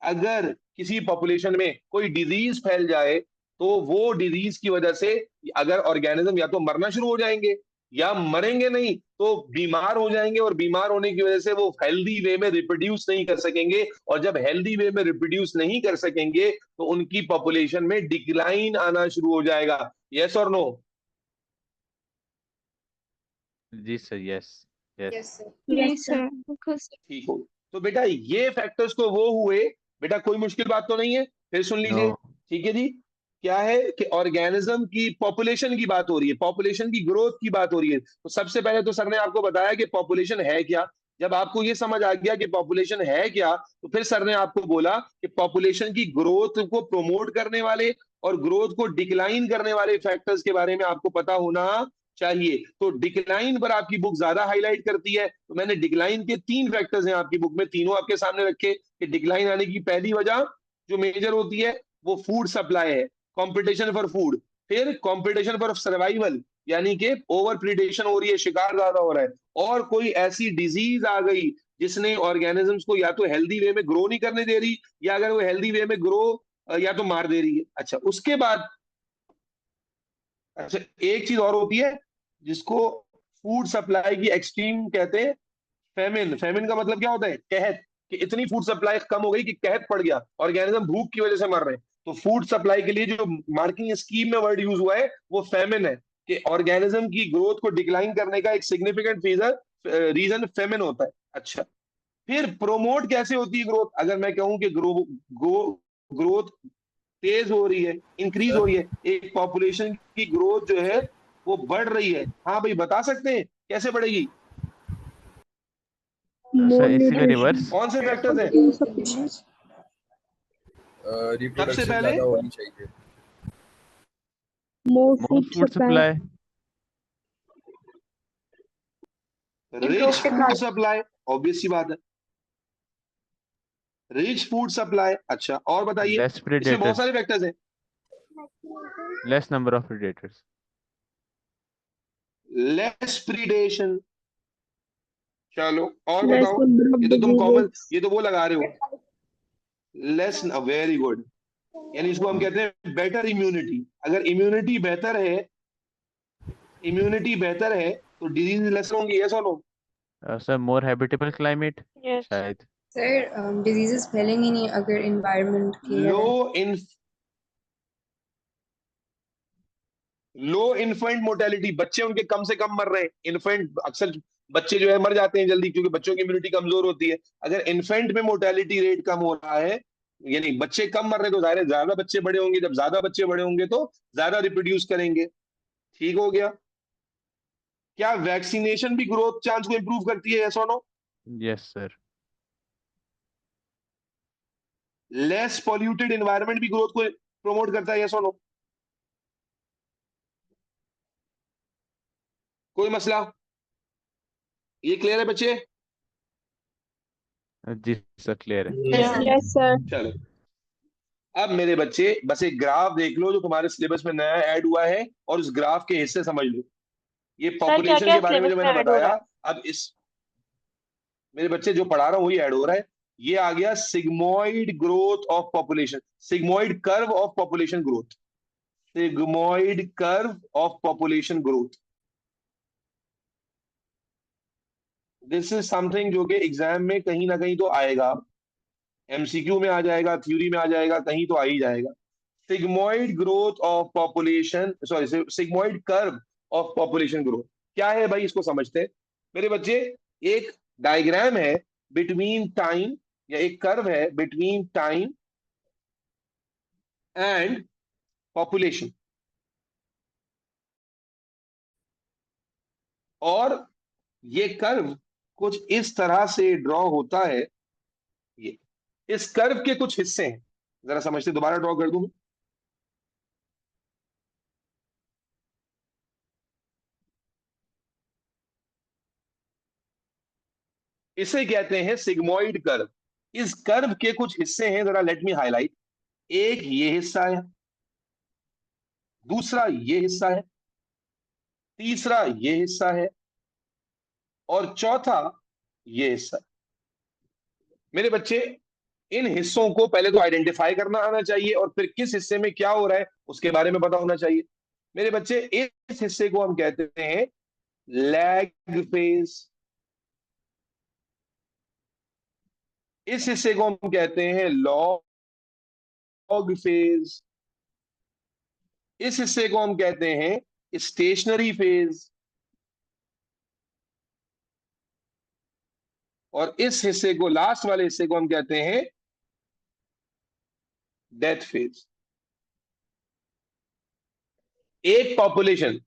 अगर किसी पॉपुलेशन में कोई डिजीज फैल जाए, तो वो डिजीज की वजह से अगर ऑर्गेनिज्म या तो मरना शुरू हो जाएंगे, या मरेंगे नहीं तो बीमार हो जाएंगे, और बीमार होने की वजह से वो हेल्दी वे में रिप्रोड्यूस नहीं कर सकेंगे, और जब हेल्दी वे में रिप्रोड्यूस नहीं कर सकेंगे तो उनकी पॉपुलेशन में डिक्लाइन आना शुरू हो जाएगा। यस और नो? जी sir, yes yes. Yes sir. Yes yes sir, sir. बिल्कुल। ठीक हो, तो बेटा ये फैक्टर्स तो वो हुए, बेटा कोई मुश्किल बात तो नहीं है, फिर सुन नो। लीजिए। ठीक है जी, क्या है कि ऑर्गेनिज्म की पॉपुलेशन की बात हो रही है, पॉपुलेशन की ग्रोथ की बात हो रही है, तो सबसे पहले तो सर ने आपको बताया कि पॉपुलेशन है क्या। जब आपको ये समझ आ गया कि पॉपुलेशन है क्या, तो फिर सर ने आपको बोला कि पॉपुलेशन की ग्रोथ को प्रोमोट करने वाले और ग्रोथ को डिक्लाइन करने वाले फैक्टर्स के बारे में आपको पता होना चाहिए। तो डिक्लाइन पर आपकी बुक ज्यादा हाईलाइट करती है, तो मैंने डिक्लाइन के 3 फैक्टर्स हैं आपकी बुक में, तीनों आपके सामने रखे कि डिक्लाइन आने की पहली वजह जो मेजर होती है वो फूड सप्लाई है, कंपटीशन फॉर फूड। फिर कंपटीशन फॉर सर्वाइवल, यानी कि ओवर प्रीडेशन हो रही है, शिकार ज्यादा हो रहा है, और कोई ऐसी डिजीज आ गई जिसने ऑर्गेनिजम्स को या तो हेल्दी वे में ग्रो नहीं करने दे रही, या अगर वो हेल्दी वे में ग्रो या तो मार दे रही है। अच्छा, उसके बाद अच्छा एक चीज और होती है जिसको फूड सप्लाई की एक्सट्रीम कहते हैं, फेमिन। फेमिन का मतलब क्या होता है? कहत, कि इतनी फूड सप्लाई कम हो गई कि कहत पड़ गया, ऑर्गेनिज्म भूख की वजह से मर रहे हैं। तो फूड सप्लाई के लिए जो मार्किंग स्कीम में वर्ड यूज हुआ है वो फेमिन है, कि ऑर्गेनिज्म की ग्रोथ को डिक्लाइन करने का एक सिग्निफिकेंट रीजन फेमिन होता है। अच्छा, फिर प्रोमोट कैसे होती है ग्रोथ? अगर मैं कहूं कि ग्रोथ तेज हो रही है, इंक्रीज हो रही है, एक पॉपुलेशन की ग्रोथ जो है वो बढ़ रही है। हाँ भाई, बता सकते हैं कैसे बढ़ेगी? सर More इसी का nutrition. रिवर्स। कौन से फैक्टर्स हैं? Protein supply. सबसे रिप्रोडक्शन पहले ज़्यादा होनी चाहिए। More more food food supply. Supply. Rich Improve food technology. Supply, obvious सी बात है, रिच फूड सप्लाई। अच्छा, और बताइए, लेस इसमें बहुत प्रेडेटर्स। सारे फैक्टर्स हैं। Less number of predators. Less predation. चलो और Less बताओ। number ये of तो तुम कॉमन, diseases. ये तो वो लगा रहे हो। Less, very good. यानी इसको हम कहते हैं बेटर इम्यूनिटी। अगर इम्यूनिटी बेहतर है, इम्यूनिटी बेहतर है तो डिजीज लेस होंगी, यस और नो? सर मोर हैबिटेबल क्लाइमेट Yes. शायद। सर डिजीजेस फैलेंगी नहीं अगर इन्वायरमेंट क्लीनर लो है। इन लो इन्फेंट मोर्टेलिटी, बच्चे उनके कम से कम मर रहे हैं। इन्फेंट अक्सर बच्चे जो है मर जाते हैं जल्दी, क्योंकि बच्चों की इम्यूनिटी कमजोर होती है। अगर इन्फेंट में मोर्टेलिटी रेट कम हो रहा है, यानी बच्चे कम मर रहे हैं, तो जाहिर है ज्यादा बच्चे बड़े होंगे। जब ज्यादा बच्चे बड़े होंगे तो ज्यादा रिप्रोड्यूस करेंगे। ठीक हो गया। क्या वैक्सीनेशन भी ग्रोथ चांस को इंप्रूव करती है, यस और no? Yes sir. Less polluted environment भी ग्रोथ को प्रमोट करता है, यस और नो? कोई मसला? ये क्लियर है बच्चे? जी सर क्लियर है। Yeah. Yes, sir. चलो, अब मेरे बच्चे बस एक ग्राफ देख लो जो तुम्हारे सिलेबस में नया ऐड हुआ है, और उस ग्राफ के हिस्से समझ लो। ये सर क्या पॉपुलेशन क्या के बारे में जो सिलेबस में मैंने ऐड हो रहा बताया, है? अब इस मेरे बच्चे जो पढ़ा रहा हूँ वही ऐड हो रहा है। ये आ गया sigmoid growth of population, sigmoid curve of population growth, sigmoid curve of population growth. This is something जो कि एग्जाम में कहीं ना कहीं तो आएगा, एमसीक्यू में आ जाएगा, थ्योरी में आ जाएगा, कहीं तो आ ही जाएगा। Sigmoid growth of population, sorry, sigmoid curve of population growth क्या है भाई, इसको समझते हैं मेरे बच्चे। एक डायग्राम है बिटवीन टाइम, या एक कर्व है बिटवीन टाइम एंड पॉपुलेशन, और ये कर्व कुछ इस तरह से ड्रॉ होता है। ये इस कर्व के कुछ हिस्से हैं, जरा समझते, दोबारा ड्रॉ कर दूं। इसे कहते हैं सिग्मोइड कर्व। इस कर्व के कुछ हिस्से हैं, जरा लेट मी हाईलाइट। एक ये हिस्सा है, दूसरा ये हिस्सा है, तीसरा ये हिस्सा है, और चौथा ये हिस्सा है। मेरे बच्चे, इन हिस्सों को पहले तो आइडेंटिफाई करना आना चाहिए, और फिर किस हिस्से में क्या हो रहा है उसके बारे में पता होना चाहिए। मेरे बच्चे, इस हिस्से को हम कहते हैं लैग फेज, इस हिस्से को हम कहते हैं लॉग फेज, इस हिस्से को हम कहते हैं स्टेशनरी फेज, और इस हिस्से को, लास्ट वाले हिस्से को हम कहते हैं डेथ फेज। एक पॉपुलेशन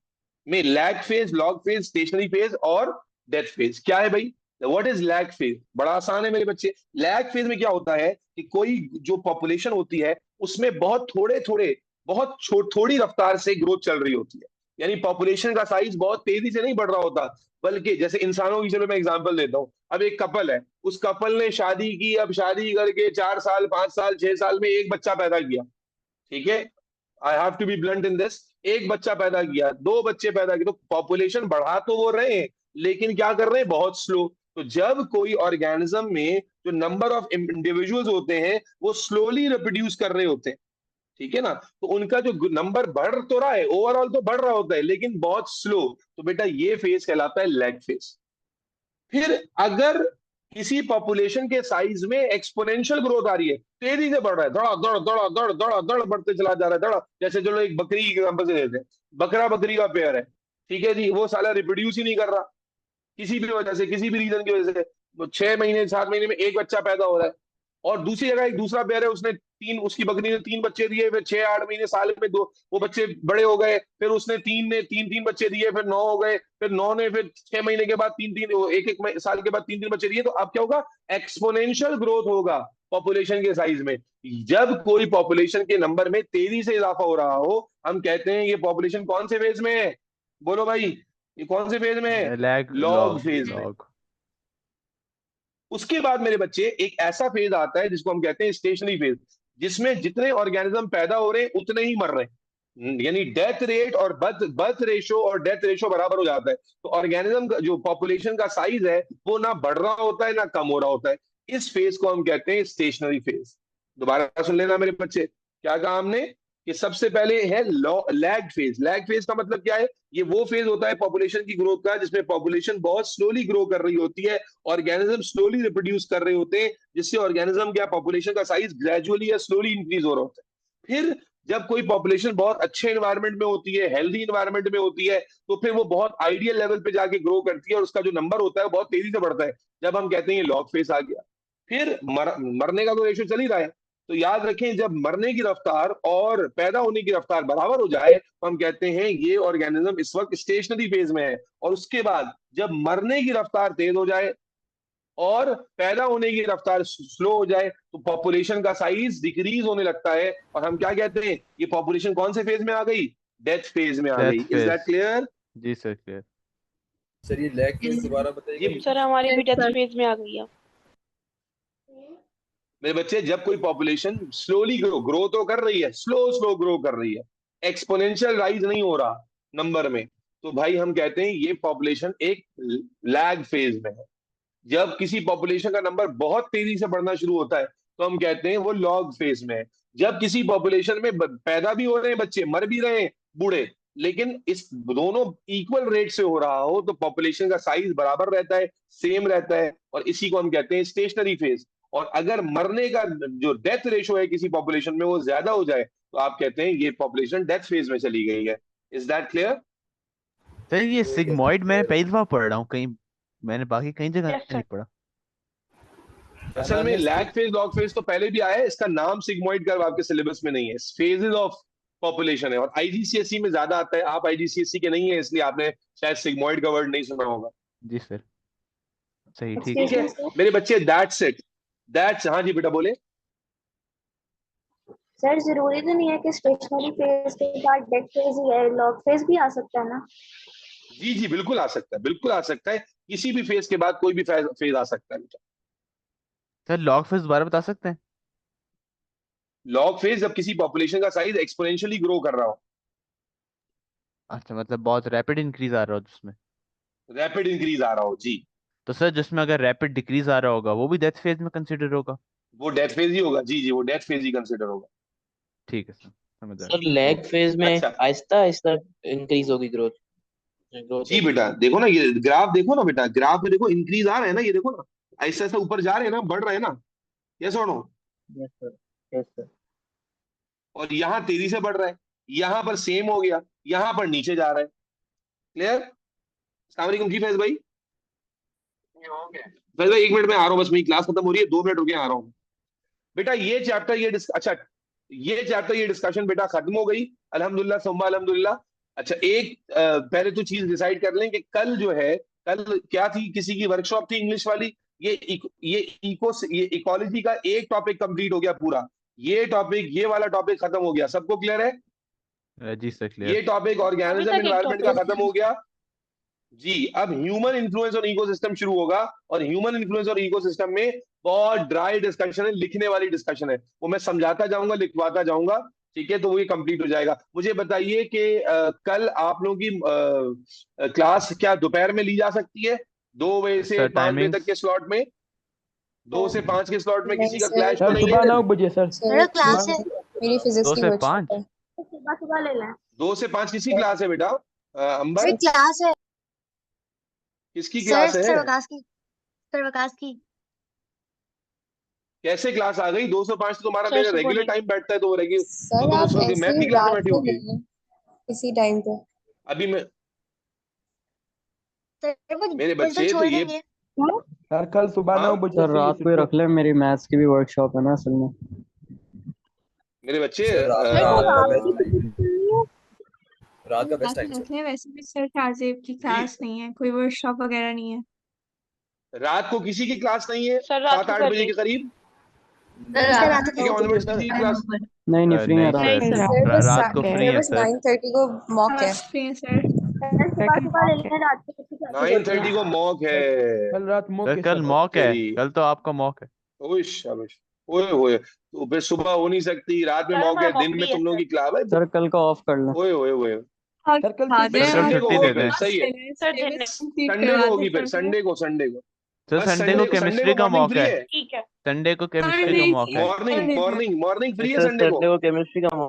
में lag phase, log phase, stationary phase और डेथ फेज क्या है भाई? What is lag phase? बड़ा आसान है मेरे बच्चे। लैग फेज में क्या होता है कि कोई जो पॉपुलेशन होती है उसमें बहुत थोड़े थोड़े, बहुत थोड़ी रफ्तार से ग्रोथ चल रही होती है। यानी पॉपुलेशन का साइज बहुत तेजी से नहीं बढ़ रहा होता, बल्कि जैसे इंसानों की, चलो मैं एग्जांपल देता हूं। अब एक कपल है, उस कपल ने शादी की, अब शादी करके 4 साल, 5 साल, 6 साल में एक बच्चा पैदा किया। ठीक है, I have to be blunt in this. एक बच्चा पैदा किया, दो बच्चे पैदा किए, तो पॉपुलेशन बढ़ा तो वो रहे हैं, लेकिन क्या कर रहे हैं, बहुत स्लो। तो जब कोई ऑर्गेनिज्म में जो नंबर ऑफ इंडिविजुअल्स होते हैं वो स्लोली रिप्रोड्यूस कर रहे होते हैं, ठीक है ना, तो उनका जो नंबर बढ़ तो रहा है, ओवरऑल तो बढ़ रहा होता है, लेकिन बहुत स्लो। तो बेटा ये फेज कहलाता है लैग फेज। फिर अगर किसी पॉपुलेशन के साइज में एक्सपोनेंशियल ग्रोथ आ रही है, तेजी से बढ़ रहा है, दड़ा दड़ दड़ा दड़ दड़ा दड़ बढ़ते चला जा रहा है, दड़ा, जैसे चलो एक बकरी की एग्जांपल से देते हैं, बकरा बकरी का पेयर है, ठीक है जी, वो साला रिप्रोड्यूस ही नहीं कर रहा किसी भी वजह से, किसी भी रीजन की वजह से। 6 महीने 7 महीने में एक बच्चा पैदा हो रहा है, और दूसरी जगह एक दूसरा पेयर है, उसने उसकी बकरी ने 3 बच्चे दिए, फिर 6-8 महीने साल में 2 वो बच्चे बड़े हो गए, फिर उसने 3 बच्चे दिए, फिर 9 हो गए, फिर 9 ने फिर 6 महीने के बाद 1 साल के बाद 3 बच्चे दिए, तो अब क्या होगा, एक्सपोनेंशियल ग्रोथ होगा पॉपुलेशन के साइज में। जब कोई पॉपुलेशन के नंबर में तेजी से इजाफा हो रहा हो, हम कहते हैं ये पॉपुलेशन कौन से फेज में है, बोलो भाई, ये कौन से फेज में है, लैग लॉग फेज में। लॉग। उसके बाद मेरे बच्चे एक ऐसा फेज आता है जिसको हम कहते हैं स्टेशनरी फेज, जिसमें जितने ऑर्गेनिज्म पैदा हो रहे हैं उतने ही मर रहे हैं, यानी डेथ रेट और बर्थ रेशो और डेथ रेशो बराबर हो जाता है। तो ऑर्गेनिज्म का जो पॉपुलेशन का साइज है वो ना बढ़ रहा होता है ना कम हो रहा होता है। इस फेज को हम कहते हैं स्टेशनरी फेज। दोबारा सुन लेना मेरे बच्चे, क्या कहा हमने कि सबसे पहले है लैग फेज। लैग फेज का मतलब क्या है, ये वो फेज होता है पॉपुलेशन की ग्रोथ का जिसमें पॉपुलेशन बहुत स्लोली ग्रो कर रही होती है, ऑर्गेनिज्म स्लोली रिप्रोड्यूस कर रहे होते हैं, जिससे ऑर्गेनिज्म क्या पॉपुलेशन का साइज ग्रेजुअली या स्लोली इंक्रीज हो रहा होता है। फिर जब कोई पॉपुलेशन बहुत अच्छे एनवायरनमेंट में होती है, हेल्दी एनवायरनमेंट में होती है, तो फिर वो बहुत आइडियल लेवल पे जाके ग्रो करती है और उसका जो नंबर होता है वो बहुत तेजी से बढ़ता है, जब हम कहते हैं ये लॉग फेज आ गया। फिर मरने का तो रेशो चल ही रहा है, तो याद रखें जब मरने की रफ्तार और पैदा होने की रफ्तार बराबर हो जाए तो हम कहते हैं ये ऑर्गेनिज्म इस वक्त स्टेशनरी फेज में है। और उसके बाद जब मरने की रफ्तार तेज हो जाए और पैदा होने की रफ्तार स्लो हो जाए तो पॉपुलेशन का साइज डिक्रीज होने लगता है, और हम क्या कहते हैं ये पॉपुलेशन कौन से फेज में आ गई, डेथ फेज में आ गई। Death is that phase. Clear? जी सर क्लियर। सर ये लैग फेज दोबारा बताइएगा। ये सर हमारी भी Yes, डेथ sir. फेज में आ गई है। मेरे बच्चे जब कोई पॉपुलेशन स्लोली ग्रो तो कर रही है, स्लो ग्रो कर रही है, एक्सपोनेंशियल राइज नहीं हो रहा नंबर में, तो भाई हम कहते हैं ये पॉपुलेशन एक लैग फेज में है। जब किसी पॉपुलेशन का नंबर बहुत तेजी से बढ़ना शुरू होता है तो हम कहते हैं वो लॉग फेज में है। जब किसी पॉपुलेशन में पैदा भी हो रहे हैं बच्चे, मर भी रहे हैं बूढ़े, लेकिन इस दोनों इक्वल रेट से हो रहा हो तो पॉपुलेशन का साइज बराबर रहता है, सेम रहता है, और इसी को हम कहते हैं स्टेशनरी फेज। और अगर मरने का जो डेथ रेशो है किसी पॉपुलेशन में वो ज्यादा हो जाए तो आप कहते हैं ये पॉपुलेशन डेथ फेज में चली गई है। Is that clear? सर ये सिग्मॉइड मैंने पहली दफा पढ़ रहा हूँ कहीं, मैंने बाकी कहीं जगह यस सर। नहीं पढ़ा। असल में लैग फेज लॉग फेज तो पहले भी आया है, इसका नाम सिग्मॉइड कर्व आपके सिलेबस में नहीं है, फेजेस ऑफ पॉपुलेशन है, और आईजीसीएसई में ज्यादा आता है। आप आईजीसीएसई के नहीं है इसलिए आपने शायद सिग्मॉइड का वर्ड नहीं सुना होगा। जी सर सही ठीक ठीक है। है Excuse me, sir. मेरे बच्चे, दैट्स इट, दैट्स, हाँ जी बेटा बोले। सर जरूरी तो नहीं है कि स्टेशनरी फेज के बाद डेथ फेज ही है, लॉग फेज भी आ सकता है ना? जी जी बिल्कुल आ सकता है, बिल्कुल आ सकता है, किसी भी फेज के बाद कोई भी फेज आ सकता है बेटा। सर लॉग फेज दोबारा बता सकते हैं? लॉग फेज जब किसी पॉपुलेशन का साइज एक्सपोनेंशियली ग्रो कर रहा हो, अच्छा मतलब बहुत रैपिड इंक्रीज आ रहा हो जिसमें। रैपिड इंक्रीज आ रहा हो जी, तो सर जिसमें अगर रैपिड डिक्रीज आ रहा होगा वो भी डेथ फेज में कंसिडर होगा? वो डेथ फेज ही होगा। जी जी वो डेथ फेज ही कंसिडर होगा। ठीक है सर समझ सर आया। लैग फेज में अच्छा आहिस्ता आहिस्ता इंक्रीज होगी ग्रोथ ग्रोथ जी होगी। बेटा, देखो ना ये ग्राफ, देखो ना बेटा, ग्राफ में देखो इंक्रीज आ रहा है ना, ये देखो ना ऐसे ऐसे ऊपर जा रहे हैं ना, बढ़ रहे हैं ना, यस और no? Yes sir yes sir. और यहाँ तेजी से बढ़ रहा है, यहाँ पर सेम हो गया, यहाँ पर नीचे जा रहा है। क्लियर? अस्सलाम वालेकुम जी फैज भाई। फैज भाई 1 मिनट में आ रहा हूँ, बस मेरी क्लास खत्म हो रही है, 2 मिनट रुके आ रहा हूँ बेटा। ये चैप्टर अच्छा ये चैप्टर ये डिस्कशन बेटा खत्म हो गई, अल्हम्दुलिल्लाह सुम्मा अल्हम्दुलिल्लाह। अच्छा एक पहले तो चीज डिसाइड कर लें कि कल जो है, कल क्या थी, किसी की वर्कशॉप थी इंग्लिश वाली, ये इकोलॉजी का एक टॉपिक कंप्लीट हो गया पूरा, ये टॉपिक, ये वाला टॉपिक खत्म हो गया, सबको क्लियर है? जी सर ये क्लियर। टॉपिक अभी ऑर्गेनिज्म तक एक एनवायरनमेंट का टॉपिक खत्म हो गया जी। अब ह्यूमन इन्फ्लुएंस और इकोसिस्टम शुरू होगा, और ह्यूमन इन्फ्लुएंस और इकोसिस्टम में बहुत ड्राई डिस्कशन है, लिखने वाली डिस्कशन है, वो मैं समझाता जाऊंगा, लिखवाता जाऊंगा, ठीक है? तो वो ये कंप्लीट हो जाएगा। मुझे बताइए कि कल आप लोगों की क्लास क्या दोपहर में ली जा सकती है, 2 बजे से सर 5 बजे तक टाइमिंग्स? के स्लॉट में? 2 से 5 के स्लॉट में नहीं किसी का सर, क्लैश तो सर नहीं सुबह है? 9 बजे सर। सर क्लास सुबह है। मेरी फिजिक्स 2 की से वर्कशॉप 5? है। सुबह सुबह ले लें। 2 से 5 किसी क्लास है बेटा? अंबर क्लास है किसकी क्लास है? सर्वकाश की। कैसे क्लास आ गई? 2 से 5 तो तुम्हारा सर मेरा से रेगुलर बोलिए। टाइम बैठता है, तो वो तो सर तुम आप उस वक्त ऐसे मैथ ही की क्लास में रात बैठे को होगे। ले लें इसी टाइम पे। अभी मैं सर मेरे बच्चे तो ये, सर कल सुबह हाँ 9 बजे सर से ये रात को ही शुरू रख ले, मेरी मैथ्स की भी वर्कशॉप है ना असल में। मेरे बच्चे सर रात सर वो रात का रात बेस्ट की टाइम रात का बेस्ट बात टाइम सर। रख लें, वैसे भी सर शाहजेब की जी क्लास नहीं है, कोई वर्कशॉप वगैरह नहीं है। रात को किसी की क्लास नहीं है सर रात को 7-8 कर बजे ले। के करीब? सर सर रात रात ठीक है, को ऑनवर्ड्स किसी की क्लास? नहीं नहीं फ्री है नहीं रात नहीं सर, सर सर बस रात को फ्री सर है बस सर। 9:30 को मॉक है। बस फ्री है सर। सर सुबह सुबह ले लेंगे, रात को किसी क्लासेस होती 9:30 हैं। को मॉक है। कल रात मॉक सर है कल सर। मॉक है, तेरी कल तो आपका मॉक है। ओए शाबाश। ओए होए, तो फिर सुबह हो नहीं सकती, रात में सर मॉक हमारा है, मॉक दिन में भी है तुम लोगों सर। की क्लास है। सर कल का ऑफ कर लें। ओए होए होए। और सर कल खा फिर फिर दें सर और कल संडे को छुट्टी होगी, दे फिर दें। सही है। सर दिन में। सिलेबस कंप्लीट संडे करवा को होगी, दें फिर सर को। संडे को सर बस संडे को संडे केमिस्ट्री को का मॉर्निंग मॉक फ्री है। है। ठीक है। संडे को सर केमिस्ट्री का नहीं मॉक है। सर मॉर्निंग नहीं मॉर्निंग मॉर्निंग फ्री है सर संडे को। संडे को केमिस्ट्री का या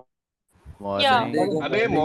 मॉर्निंग संडे को अबे मॉर्निंग